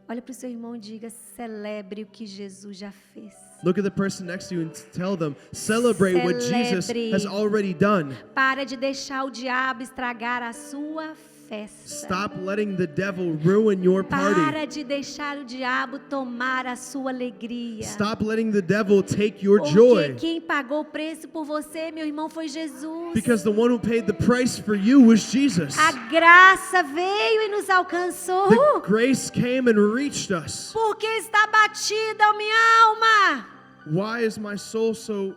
Speaker 1: Olha para o seu irmão e diga: celebre o que Jesus já fez.
Speaker 2: Look at the person next to you and tell them, celebrate what Jesus
Speaker 1: Celebre.
Speaker 2: has already done.
Speaker 1: Para de deixar o diabo estragar a sua festa.
Speaker 2: Stop letting the devil ruin your party.
Speaker 1: Para de deixar o diabo tomar a sua alegria.
Speaker 2: Stop letting the devil take your
Speaker 1: Porque
Speaker 2: joy.
Speaker 1: quem pagou o preço por você, meu irmão, foi Jesus.
Speaker 2: Because the one who paid the price for you was Jesus.
Speaker 1: A graça veio e nos alcançou.
Speaker 2: The grace came and reached us.
Speaker 1: Porque está batida a minha alma.
Speaker 2: Why is my soul so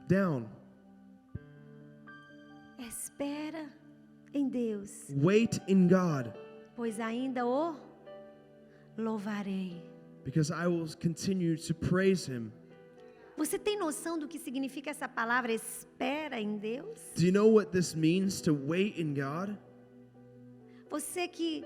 Speaker 2: down?
Speaker 1: Espera em Deus,
Speaker 2: Wait in God,
Speaker 1: pois ainda o louvarei.
Speaker 2: because I will continue to praise Him.
Speaker 1: Você tem noção do que significa essa palavra espera em Deus?
Speaker 2: Do you know what this means to wait in God?
Speaker 1: Você que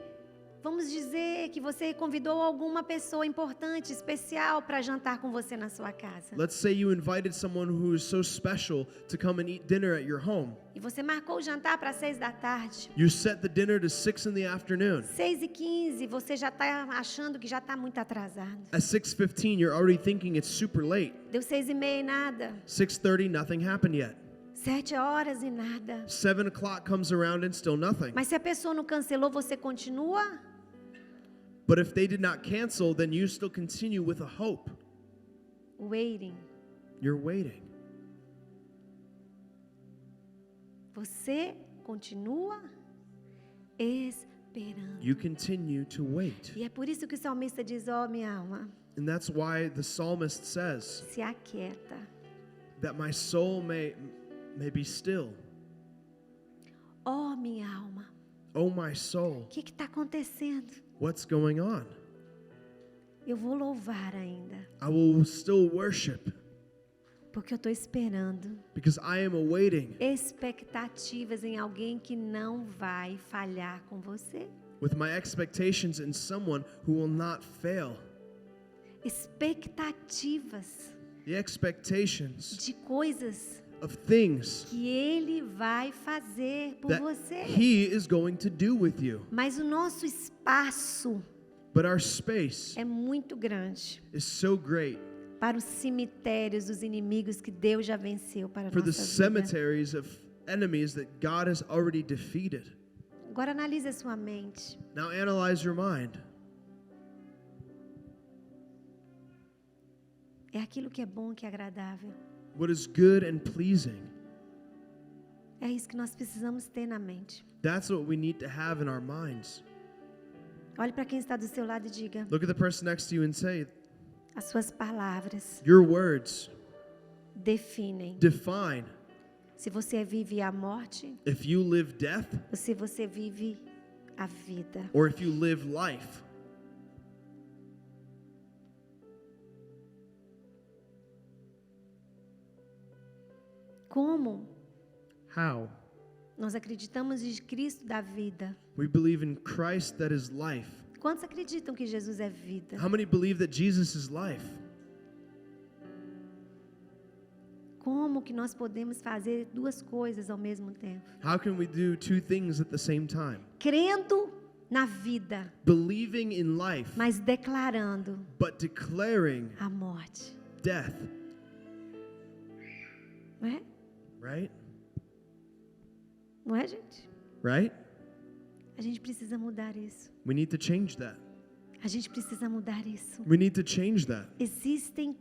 Speaker 1: Vamos dizer que você convidou alguma pessoa importante, especial, para jantar com você na sua casa.
Speaker 2: Let's say you invited someone who is so special to come and eat dinner at your home.
Speaker 1: E você marcou o jantar para 6 da tarde.
Speaker 2: You set the dinner to 6 in the afternoon.
Speaker 1: 6h15, você já está achando que já está muito atrasado.
Speaker 2: At 6:15, you're already thinking it's super late.
Speaker 1: Deu 6h30 e nada.
Speaker 2: 6:30, nothing happened yet.
Speaker 1: 7 horas e nada.
Speaker 2: 7 o'clock comes around and still nothing.
Speaker 1: Mas se a pessoa não cancelou, você continua?
Speaker 2: But if they did not cancel, then you still continue with a hope.
Speaker 1: Waiting.
Speaker 2: You're waiting.
Speaker 1: Você continua esperando.
Speaker 2: You continue to wait.
Speaker 1: E é por isso que o salmista diz: ó, minha alma,
Speaker 2: And that's why the psalmist says
Speaker 1: se aquieta.
Speaker 2: that my soul may be still.
Speaker 1: Ó, minha alma,
Speaker 2: Oh, my soul,
Speaker 1: o que está acontecendo?
Speaker 2: what's going on?
Speaker 1: Eu vou louvar ainda,
Speaker 2: I will still worship
Speaker 1: porque eu estou esperando
Speaker 2: because I am awaiting
Speaker 1: expectativas em alguém que não vai falhar com você.
Speaker 2: with my expectations in someone who will not fail.
Speaker 1: Expectativas
Speaker 2: The expectations
Speaker 1: de coisas
Speaker 2: of things
Speaker 1: que Ele vai fazer por
Speaker 2: that
Speaker 1: você.
Speaker 2: He is going to do with you.
Speaker 1: Mas o nosso espaço
Speaker 2: But our space
Speaker 1: é muito grande
Speaker 2: is so great
Speaker 1: para os cemitérios dos inimigos que Deus já venceu para a
Speaker 2: for the
Speaker 1: nossa vida.
Speaker 2: cemeteries of enemies that God has already defeated.
Speaker 1: Agora analise a sua mente.
Speaker 2: Now analyze your mind.
Speaker 1: É aquilo que é bom, que é agradável.
Speaker 2: What is good and pleasing?
Speaker 1: É isso que nós precisamos ter na mente.
Speaker 2: That's what we need to have in our minds.
Speaker 1: Olhe para quem está do seu lado e diga:
Speaker 2: Look at the person next to you and say,
Speaker 1: as suas palavras
Speaker 2: your words
Speaker 1: definem
Speaker 2: define
Speaker 1: se você vive a morte
Speaker 2: if you live death
Speaker 1: ou se você vive a vida.
Speaker 2: or if you live life.
Speaker 1: Como
Speaker 2: How?
Speaker 1: nós acreditamos em Cristo da vida?
Speaker 2: We believe in Christ that is life.
Speaker 1: Quantos acreditam que Jesus é vida?
Speaker 2: How many believe that Jesus is life?
Speaker 1: Como que nós podemos fazer duas coisas ao mesmo tempo?
Speaker 2: How can we do two things at the same time?
Speaker 1: Crendo na vida,
Speaker 2: Believing in life,
Speaker 1: mas declarando
Speaker 2: but declaring
Speaker 1: a morte.
Speaker 2: death,
Speaker 1: Não é?
Speaker 2: right?
Speaker 1: Não é, gente?
Speaker 2: Right?
Speaker 1: A gente precisa mudar isso.
Speaker 2: We need to change that.
Speaker 1: A gente precisa mudar isso.
Speaker 2: We need to change that.
Speaker 1: Existem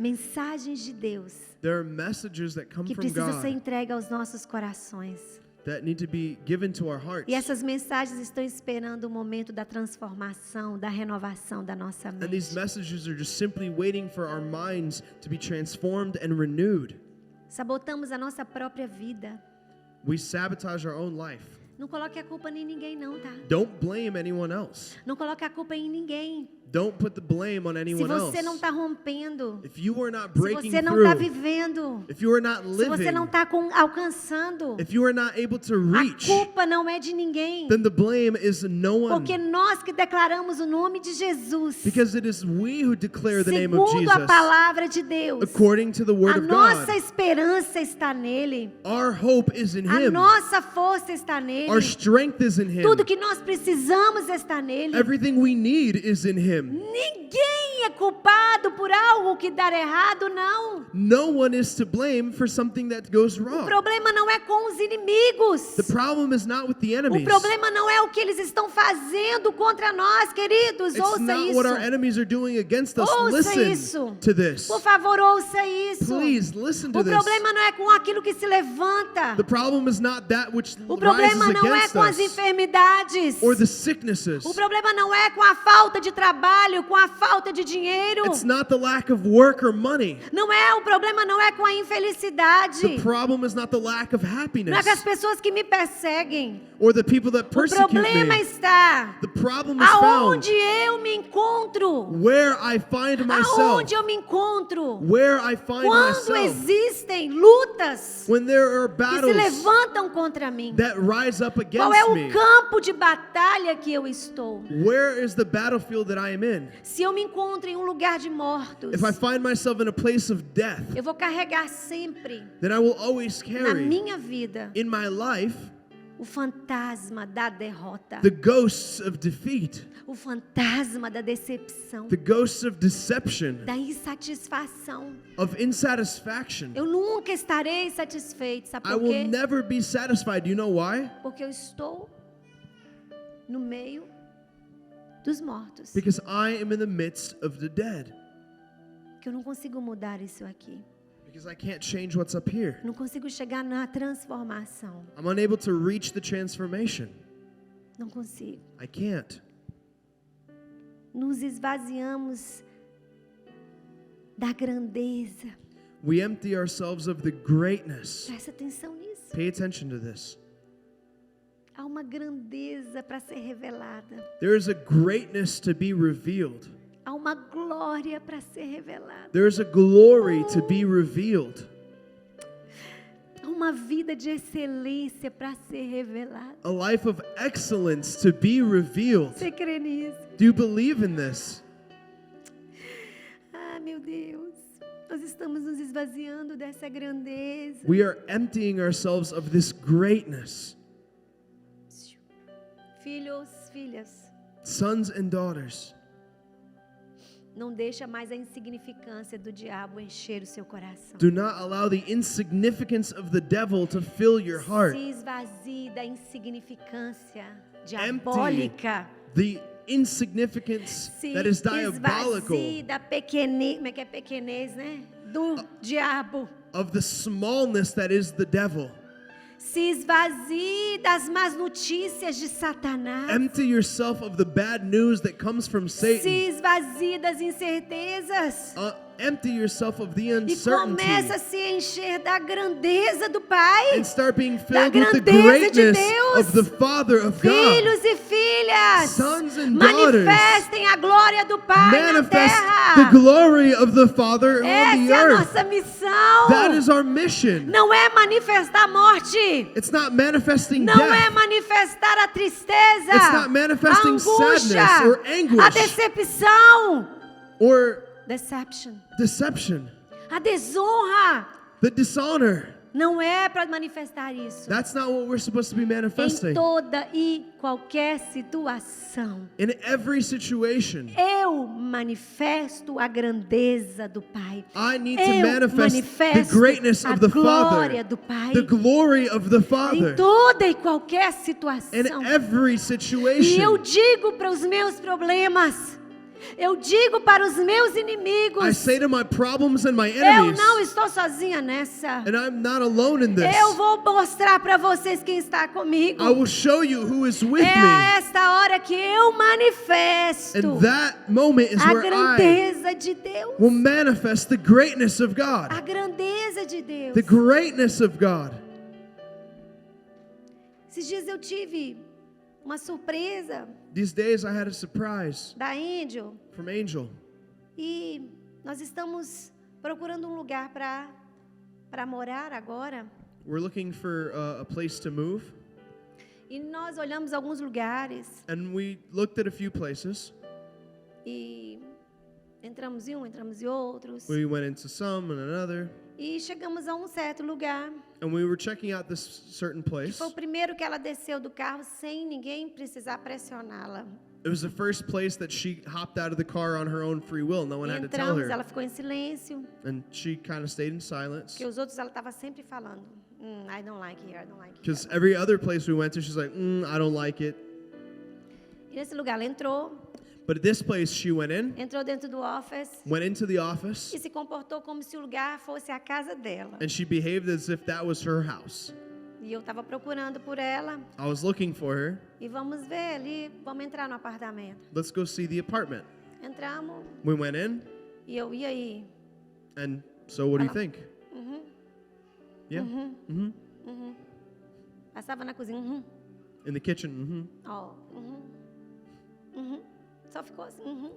Speaker 1: mensagens de Deus
Speaker 2: There are messages that come
Speaker 1: que
Speaker 2: from
Speaker 1: precisam ser
Speaker 2: God
Speaker 1: entregues aos nossos corações.
Speaker 2: that need to be given to our hearts.
Speaker 1: E essas mensagens estão esperando o momento da transformação, da renovação da nossa
Speaker 2: And these
Speaker 1: mente.
Speaker 2: messages are just simply waiting for our minds to be transformed and renewed.
Speaker 1: Sabotamos a nossa própria vida.
Speaker 2: We sabotage our own life.
Speaker 1: Não coloque a culpa em ninguém não, tá?
Speaker 2: Don't blame anyone else.
Speaker 1: Não coloque a culpa em ninguém.
Speaker 2: Don't put the blame on
Speaker 1: Se
Speaker 2: anyone
Speaker 1: você
Speaker 2: else.
Speaker 1: não está rompendo,
Speaker 2: If you are not
Speaker 1: se
Speaker 2: breaking
Speaker 1: você não está
Speaker 2: through,
Speaker 1: vivendo,
Speaker 2: if you are not
Speaker 1: se você não
Speaker 2: living,
Speaker 1: está alcançando,
Speaker 2: if you are not able to
Speaker 1: a
Speaker 2: reach,
Speaker 1: culpa não é de ninguém.
Speaker 2: then the blame is no one.
Speaker 1: Porque nós que declaramos o nome de Jesus,
Speaker 2: Because it is we who declare the name of
Speaker 1: segundo a
Speaker 2: Jesus.
Speaker 1: palavra de Deus,
Speaker 2: According to the
Speaker 1: a
Speaker 2: word of
Speaker 1: nossa
Speaker 2: God,
Speaker 1: esperança está nele,
Speaker 2: our hope is in
Speaker 1: a
Speaker 2: Him.
Speaker 1: nossa força está nele,
Speaker 2: Our strength is in Him.
Speaker 1: tudo que nós precisamos está nele.
Speaker 2: Everything we need is in Him.
Speaker 1: Ninguém é culpado por algo que dar errado, não.
Speaker 2: No one is to blame for something that goes
Speaker 1: O
Speaker 2: wrong.
Speaker 1: problema não é com os inimigos.
Speaker 2: The problem is not with the
Speaker 1: O
Speaker 2: enemies.
Speaker 1: problema não é o que eles estão fazendo contra nós, queridos.
Speaker 2: It's
Speaker 1: Ouça
Speaker 2: not
Speaker 1: isso.
Speaker 2: what our enemies are doing against us.
Speaker 1: Ouça
Speaker 2: Listen
Speaker 1: isso.
Speaker 2: to this.
Speaker 1: Por favor, ouça isso.
Speaker 2: Please listen to
Speaker 1: O
Speaker 2: this.
Speaker 1: problema não é com aquilo que se levanta.
Speaker 2: The problem is not that which
Speaker 1: O
Speaker 2: rises
Speaker 1: problema não é
Speaker 2: against
Speaker 1: com as
Speaker 2: us
Speaker 1: enfermidades.
Speaker 2: or the sicknesses.
Speaker 1: O problema não é com a falta de trabalho, com a falta de dinheiro.
Speaker 2: It's not the lack of work or money.
Speaker 1: O problema não é com a infelicidade.
Speaker 2: The problem is not the lack of
Speaker 1: Não é
Speaker 2: happiness
Speaker 1: com as pessoas que me perseguem.
Speaker 2: or the people that
Speaker 1: O
Speaker 2: persecute
Speaker 1: problema
Speaker 2: me.
Speaker 1: está
Speaker 2: The problem is
Speaker 1: aonde
Speaker 2: found
Speaker 1: eu me encontro.
Speaker 2: where I find myself.
Speaker 1: Aonde eu me encontro.
Speaker 2: Where I find
Speaker 1: Quando
Speaker 2: myself.
Speaker 1: existem lutas
Speaker 2: When there are
Speaker 1: que se
Speaker 2: battles
Speaker 1: levantam contra mim.
Speaker 2: that rise up
Speaker 1: Qual é
Speaker 2: against
Speaker 1: o
Speaker 2: me.
Speaker 1: campo de batalha que eu estou?
Speaker 2: Where is the battlefield that I am in?
Speaker 1: Se eu me encontro em um lugar de mortos,
Speaker 2: If I find myself in a place of death,
Speaker 1: eu vou carregar sempre
Speaker 2: then I will always
Speaker 1: na
Speaker 2: carry
Speaker 1: minha vida
Speaker 2: in my life
Speaker 1: o fantasma da derrota,
Speaker 2: the ghosts of defeat,
Speaker 1: o fantasma da decepção,
Speaker 2: the ghosts of deception,
Speaker 1: da insatisfação.
Speaker 2: of insatisfaction.
Speaker 1: Eu nunca estarei satisfeito, sabe
Speaker 2: I
Speaker 1: por
Speaker 2: will
Speaker 1: quê?
Speaker 2: never be satisfied. Do you know why?
Speaker 1: Porque eu estou no meio dos mortos.
Speaker 2: Because I am in the midst of the dead.
Speaker 1: Que eu não consigo mudar isso aqui.
Speaker 2: Because I can't change what's up here.
Speaker 1: Não consigo chegar na transformação.
Speaker 2: I'm unable to reach the transformation.
Speaker 1: Não consigo.
Speaker 2: I can't.
Speaker 1: Nos esvaziamos da grandeza.
Speaker 2: We empty ourselves of the greatness.
Speaker 1: Presta atenção nisso.
Speaker 2: Pay attention to this.
Speaker 1: Há uma grandeza para ser revelada.
Speaker 2: There is a greatness to be revealed.
Speaker 1: Há uma glória para ser revelada.
Speaker 2: There is a glory to be revealed.
Speaker 1: Há uma vida de excelência para ser revelada.
Speaker 2: A life of excellence to be revealed.
Speaker 1: Você crê nisso?
Speaker 2: Do you believe in this?
Speaker 1: Ah, meu Deus. Nós estamos nos esvaziando dessa grandeza.
Speaker 2: We are emptying ourselves of this greatness.
Speaker 1: Filhos, filhas,
Speaker 2: Sons and daughters,
Speaker 1: não deixa mais a insignificância do diabo encher o seu coração.
Speaker 2: do not allow the insignificance of the devil to fill your heart.
Speaker 1: Se esvazie da insignificância diabólica.
Speaker 2: The insignificance
Speaker 1: Se
Speaker 2: that is diabolical,
Speaker 1: esvazie da pequenez, como é que é pequenez, né? Do diabo.
Speaker 2: of the smallness that is the devil.
Speaker 1: Se esvazie das más notícias de Satanás.
Speaker 2: Empty yourself of the bad news that comes from
Speaker 1: Se
Speaker 2: Satan.
Speaker 1: esvazie das incertezas.
Speaker 2: Empty yourself of the
Speaker 1: E
Speaker 2: uncertainty
Speaker 1: começa a se encher da grandeza do Pai.
Speaker 2: and start being filled
Speaker 1: Da
Speaker 2: with the
Speaker 1: grandeza de
Speaker 2: greatness
Speaker 1: Deus.
Speaker 2: of the Father of God.
Speaker 1: Filhos e filhas,
Speaker 2: Sons and daughters,
Speaker 1: manifestem a glória do Pai na
Speaker 2: Manifest
Speaker 1: terra.
Speaker 2: the glory of the Father on the
Speaker 1: Essa é a
Speaker 2: earth.
Speaker 1: nossa missão.
Speaker 2: That is our mission.
Speaker 1: Não é manifestar a morte.
Speaker 2: It's not manifesting
Speaker 1: Não é
Speaker 2: death.
Speaker 1: manifestar a tristeza,
Speaker 2: It's not manifesting
Speaker 1: a angústia,
Speaker 2: sadness or anguish.
Speaker 1: a decepção,
Speaker 2: Or deception,
Speaker 1: a desonra.
Speaker 2: the dishonor.
Speaker 1: Não é para manifestar isso.
Speaker 2: That's not what we're supposed to be
Speaker 1: Em
Speaker 2: manifesting.
Speaker 1: toda e qualquer situação,
Speaker 2: In every situation,
Speaker 1: eu manifesto a grandeza do Pai.
Speaker 2: I need to
Speaker 1: Eu
Speaker 2: manifest the
Speaker 1: manifesto
Speaker 2: greatness
Speaker 1: a
Speaker 2: of the
Speaker 1: glória
Speaker 2: Father,
Speaker 1: do Pai.
Speaker 2: the glory of the
Speaker 1: Em
Speaker 2: Father,
Speaker 1: toda e qualquer
Speaker 2: in
Speaker 1: situação.
Speaker 2: every
Speaker 1: E eu
Speaker 2: situation.
Speaker 1: digo para os meus problemas, eu digo para os meus inimigos,
Speaker 2: I say to my problems and my
Speaker 1: eu
Speaker 2: enemies,
Speaker 1: não estou sozinha nessa.
Speaker 2: and I'm not alone in this.
Speaker 1: Eu vou mostrar para vocês quem está comigo.
Speaker 2: I will show you who is with
Speaker 1: É
Speaker 2: me.
Speaker 1: a esta hora que eu manifesto
Speaker 2: And that moment is
Speaker 1: a
Speaker 2: where I
Speaker 1: grandeza de Deus.
Speaker 2: will manifest the greatness of God.
Speaker 1: A grandeza de Deus.
Speaker 2: The greatness of God.
Speaker 1: Esses dias eu tive uma surpresa
Speaker 2: These days I had a surprise
Speaker 1: da Angel
Speaker 2: from Angel.
Speaker 1: e nós estamos procurando um lugar para morar agora.
Speaker 2: We're looking for a place to move,
Speaker 1: E nós olhamos alguns lugares
Speaker 2: and we looked at a few places.
Speaker 1: e entramos em um, entramos em outros.
Speaker 2: We went into some and another,
Speaker 1: E chegamos a um certo lugar.
Speaker 2: and we were checking out this certain place.
Speaker 1: Foi o primeiro que ela desceu do carro sem ninguém precisar pressioná-la.
Speaker 2: It was the first place that she hopped out of the car on her own free will. No one had to tell
Speaker 1: Entramos,
Speaker 2: her.
Speaker 1: ela ficou em silêncio,
Speaker 2: And she kind of stayed in silence.
Speaker 1: porque os outros ela estava sempre falando. I don't like here, I don't like here.
Speaker 2: Because every other place we went to, she's like, I don't like it.
Speaker 1: E nesse lugar ela entrou
Speaker 2: But at this place, she went
Speaker 1: dentro do office
Speaker 2: into the office,
Speaker 1: e se comportou como se o lugar fosse a casa dela.
Speaker 2: and she behaved as if that was her house.
Speaker 1: E eu estava procurando por ela
Speaker 2: I was looking for her.
Speaker 1: e vamos ver ali, vamos entrar no apartamento.
Speaker 2: Let's go see the apartment.
Speaker 1: entramos
Speaker 2: We went in,
Speaker 1: e eu, e aí?
Speaker 2: and so what do you
Speaker 1: Ela-
Speaker 2: think? Yeah.
Speaker 1: Passava na cozinha,
Speaker 2: In the kitchen.
Speaker 1: ó, Só ficou assim,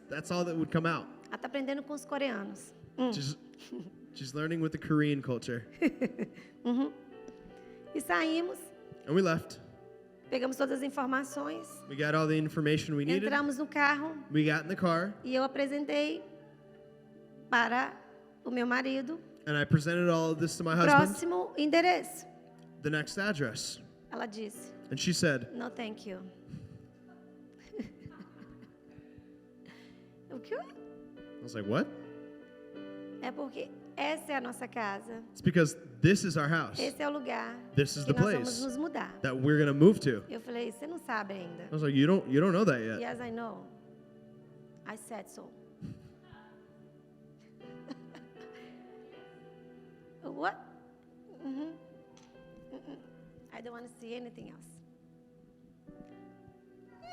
Speaker 2: That's all that would come out.
Speaker 1: Ela tá aprendendo com os coreanos.
Speaker 2: She's learning with the Korean culture.
Speaker 1: E saímos,
Speaker 2: And we left.
Speaker 1: pegamos todas as informações,
Speaker 2: We got all the information we needed.
Speaker 1: entramos no carro
Speaker 2: We got in the car,
Speaker 1: e eu apresentei para o meu marido
Speaker 2: and I presented all of this to my husband.
Speaker 1: próximo endereço.
Speaker 2: The next address.
Speaker 1: Ela disse,
Speaker 2: And she said,
Speaker 1: no thank you. O que?
Speaker 2: I was like, what?
Speaker 1: É porque essa é a nossa casa,
Speaker 2: It's because this is our house
Speaker 1: esse é o lugar
Speaker 2: This is
Speaker 1: que
Speaker 2: the
Speaker 1: nós vamos
Speaker 2: place
Speaker 1: nos mudar.
Speaker 2: that we're going to move to.
Speaker 1: Eu falei, você não sabe ainda.
Speaker 2: I was like, you don't know that yet.
Speaker 1: Yes, I know. I said so. What? I don't want to see anything else.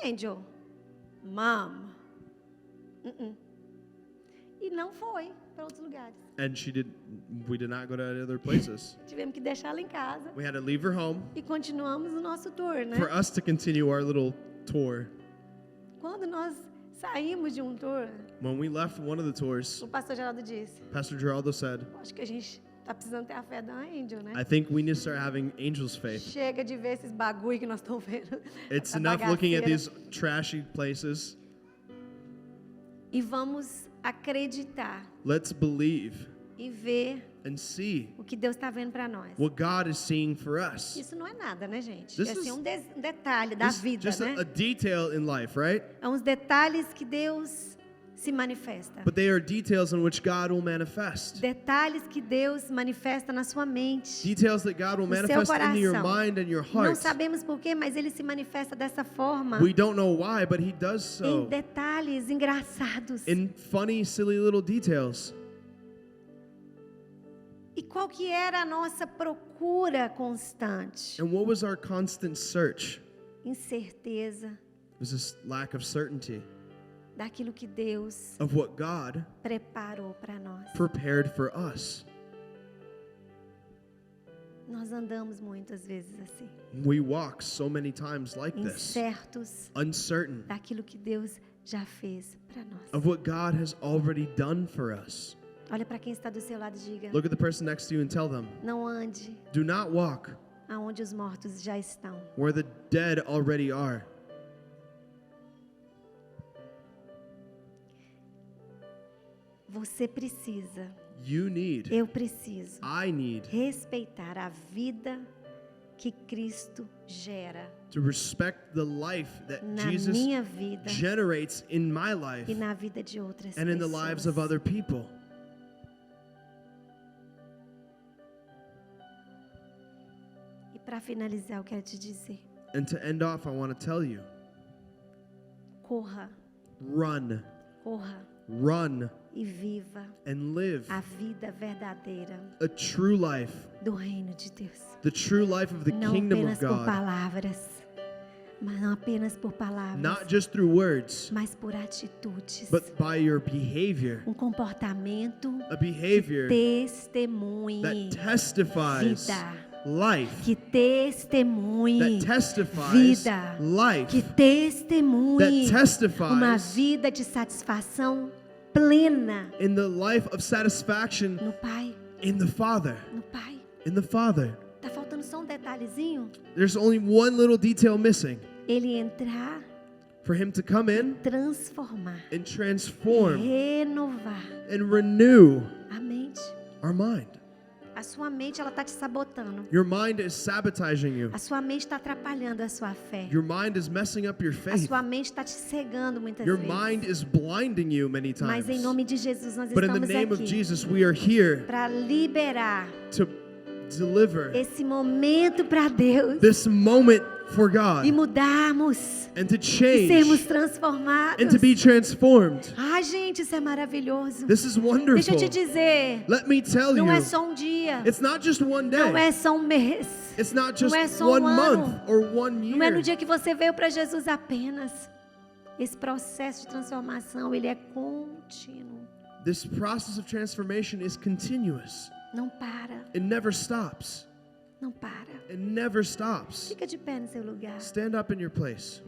Speaker 1: Angel, Mom. E não foi para outros lugares.
Speaker 2: And we did not go to other places.
Speaker 1: Tivemos que deixá-la em casa
Speaker 2: We had to leave her home
Speaker 1: e continuamos o nosso tour, né?
Speaker 2: for us to continue our little tour.
Speaker 1: Quando nós saímos de um tour,
Speaker 2: When we left one of the tours,
Speaker 1: o pastor Geraldo disse,
Speaker 2: Pastor Geraldo said,
Speaker 1: acho que a gente tá precisando ter a fé da Angel, né?
Speaker 2: I think we need to start having angel's faith.
Speaker 1: Chega de ver esses bagulho que nós estamos vendo.
Speaker 2: It's
Speaker 1: essa
Speaker 2: enough looking at
Speaker 1: bagaceira.
Speaker 2: these trashy places.
Speaker 1: E vamos acreditar
Speaker 2: Let's believe
Speaker 1: e ver
Speaker 2: and see
Speaker 1: o que Deus está vendo para nós.
Speaker 2: what God is seeing for us.
Speaker 1: Isso não é nada, né, gente?
Speaker 2: This
Speaker 1: É assim,
Speaker 2: is-
Speaker 1: um detalhe da
Speaker 2: This is
Speaker 1: vida,
Speaker 2: just
Speaker 1: né?
Speaker 2: a detail in life, right?
Speaker 1: É uns detalhes que Deus se manifesta.
Speaker 2: But they are details in which God will manifest.
Speaker 1: Detalhes que Deus manifesta na sua mente.
Speaker 2: Details that God will
Speaker 1: No seu
Speaker 2: manifest in your
Speaker 1: coração.
Speaker 2: mind and your
Speaker 1: Não
Speaker 2: heart.
Speaker 1: sabemos porquê, mas Ele se manifesta dessa forma.
Speaker 2: We don't know why, but He does
Speaker 1: Em
Speaker 2: so
Speaker 1: detalhes engraçados.
Speaker 2: in funny, silly little details.
Speaker 1: E qual que era a nossa procura constante?
Speaker 2: And what was our constant search?
Speaker 1: Incerteza
Speaker 2: It was this lack of certainty
Speaker 1: daquilo que Deus
Speaker 2: of what God
Speaker 1: preparou para nós.
Speaker 2: prepared for us.
Speaker 1: Nós andamos muitas vezes assim,
Speaker 2: We walk so many times like this,
Speaker 1: incertos
Speaker 2: uncertain
Speaker 1: daquilo que Deus já fez para nós.
Speaker 2: of what God has already done for us.
Speaker 1: Olha para quem está do seu lado e diga:
Speaker 2: Look at the person next to you and tell them,
Speaker 1: não ande
Speaker 2: do not walk
Speaker 1: aonde os mortos já estão.
Speaker 2: where the dead already are.
Speaker 1: Você precisa,
Speaker 2: You need,
Speaker 1: eu preciso
Speaker 2: I need
Speaker 1: respeitar a vida que Cristo gera
Speaker 2: to respect the life that
Speaker 1: na
Speaker 2: Jesus
Speaker 1: minha vida
Speaker 2: generates in my life
Speaker 1: e na vida de outras
Speaker 2: and in the lives of
Speaker 1: pessoas.
Speaker 2: other people.
Speaker 1: E para finalizar, eu quero te dizer:
Speaker 2: And to end off, I want to tell you,
Speaker 1: corra,
Speaker 2: run,
Speaker 1: corra
Speaker 2: run,
Speaker 1: e viva
Speaker 2: and live
Speaker 1: a vida verdadeira
Speaker 2: a true life,
Speaker 1: do reino de Deus.
Speaker 2: the true life of the
Speaker 1: Não
Speaker 2: kingdom
Speaker 1: apenas
Speaker 2: of
Speaker 1: por
Speaker 2: God,
Speaker 1: palavras, mas não apenas por palavras,
Speaker 2: not just through words,
Speaker 1: mas por atitudes.
Speaker 2: but by your behavior,
Speaker 1: Comportamento
Speaker 2: a behavior
Speaker 1: testemunhe
Speaker 2: that testifies
Speaker 1: vida,
Speaker 2: life,
Speaker 1: que testemunhe
Speaker 2: that testifies
Speaker 1: vida,
Speaker 2: life,
Speaker 1: que testemunhe
Speaker 2: that testifies
Speaker 1: uma vida de satisfação plena
Speaker 2: in the life of satisfaction
Speaker 1: no Pai,
Speaker 2: in the Father,
Speaker 1: no Pai.
Speaker 2: in the Father.
Speaker 1: Tá faltando só um detalhezinho.
Speaker 2: There's only one little detail missing.
Speaker 1: Ele entrar,
Speaker 2: For Him to come in
Speaker 1: transformar,
Speaker 2: and transform
Speaker 1: renovar
Speaker 2: and renew
Speaker 1: a mente.
Speaker 2: our mind.
Speaker 1: A sua mente, ela tá te sabotando.
Speaker 2: Your mind is sabotaging you.
Speaker 1: A sua mente está atrapalhando a sua fé.
Speaker 2: Your mind is messing up your
Speaker 1: A
Speaker 2: faith.
Speaker 1: sua mente está te cegando muitas
Speaker 2: Your
Speaker 1: vezes.
Speaker 2: mind is blinding you many
Speaker 1: Mas em
Speaker 2: times.
Speaker 1: nome de Jesus, nós
Speaker 2: But in the
Speaker 1: estamos
Speaker 2: name of
Speaker 1: aqui
Speaker 2: Jesus, we are here
Speaker 1: para liberar
Speaker 2: to deliver
Speaker 1: esse momento para Deus
Speaker 2: this moment for God
Speaker 1: e mudarmos,
Speaker 2: and to
Speaker 1: e sermos
Speaker 2: change
Speaker 1: transformados.
Speaker 2: and to be transformed.
Speaker 1: Ai, gente, isso é maravilhoso.
Speaker 2: This is
Speaker 1: Deixa eu
Speaker 2: wonderful.
Speaker 1: te dizer,
Speaker 2: Let me tell
Speaker 1: não
Speaker 2: you,
Speaker 1: é só um dia,
Speaker 2: it's not just one
Speaker 1: não
Speaker 2: day.
Speaker 1: é só um mês,
Speaker 2: It's not just
Speaker 1: não é só
Speaker 2: one
Speaker 1: ano,
Speaker 2: month or one
Speaker 1: não é no
Speaker 2: year.
Speaker 1: dia que você veio para Jesus apenas. Esse processo de transformação, ele é contínuo.
Speaker 2: This process of transformation is continuous.
Speaker 1: Não para,
Speaker 2: It never stops.
Speaker 1: não para.
Speaker 2: It never stops.
Speaker 1: Fica de pé no seu lugar.
Speaker 2: Stand up in your place.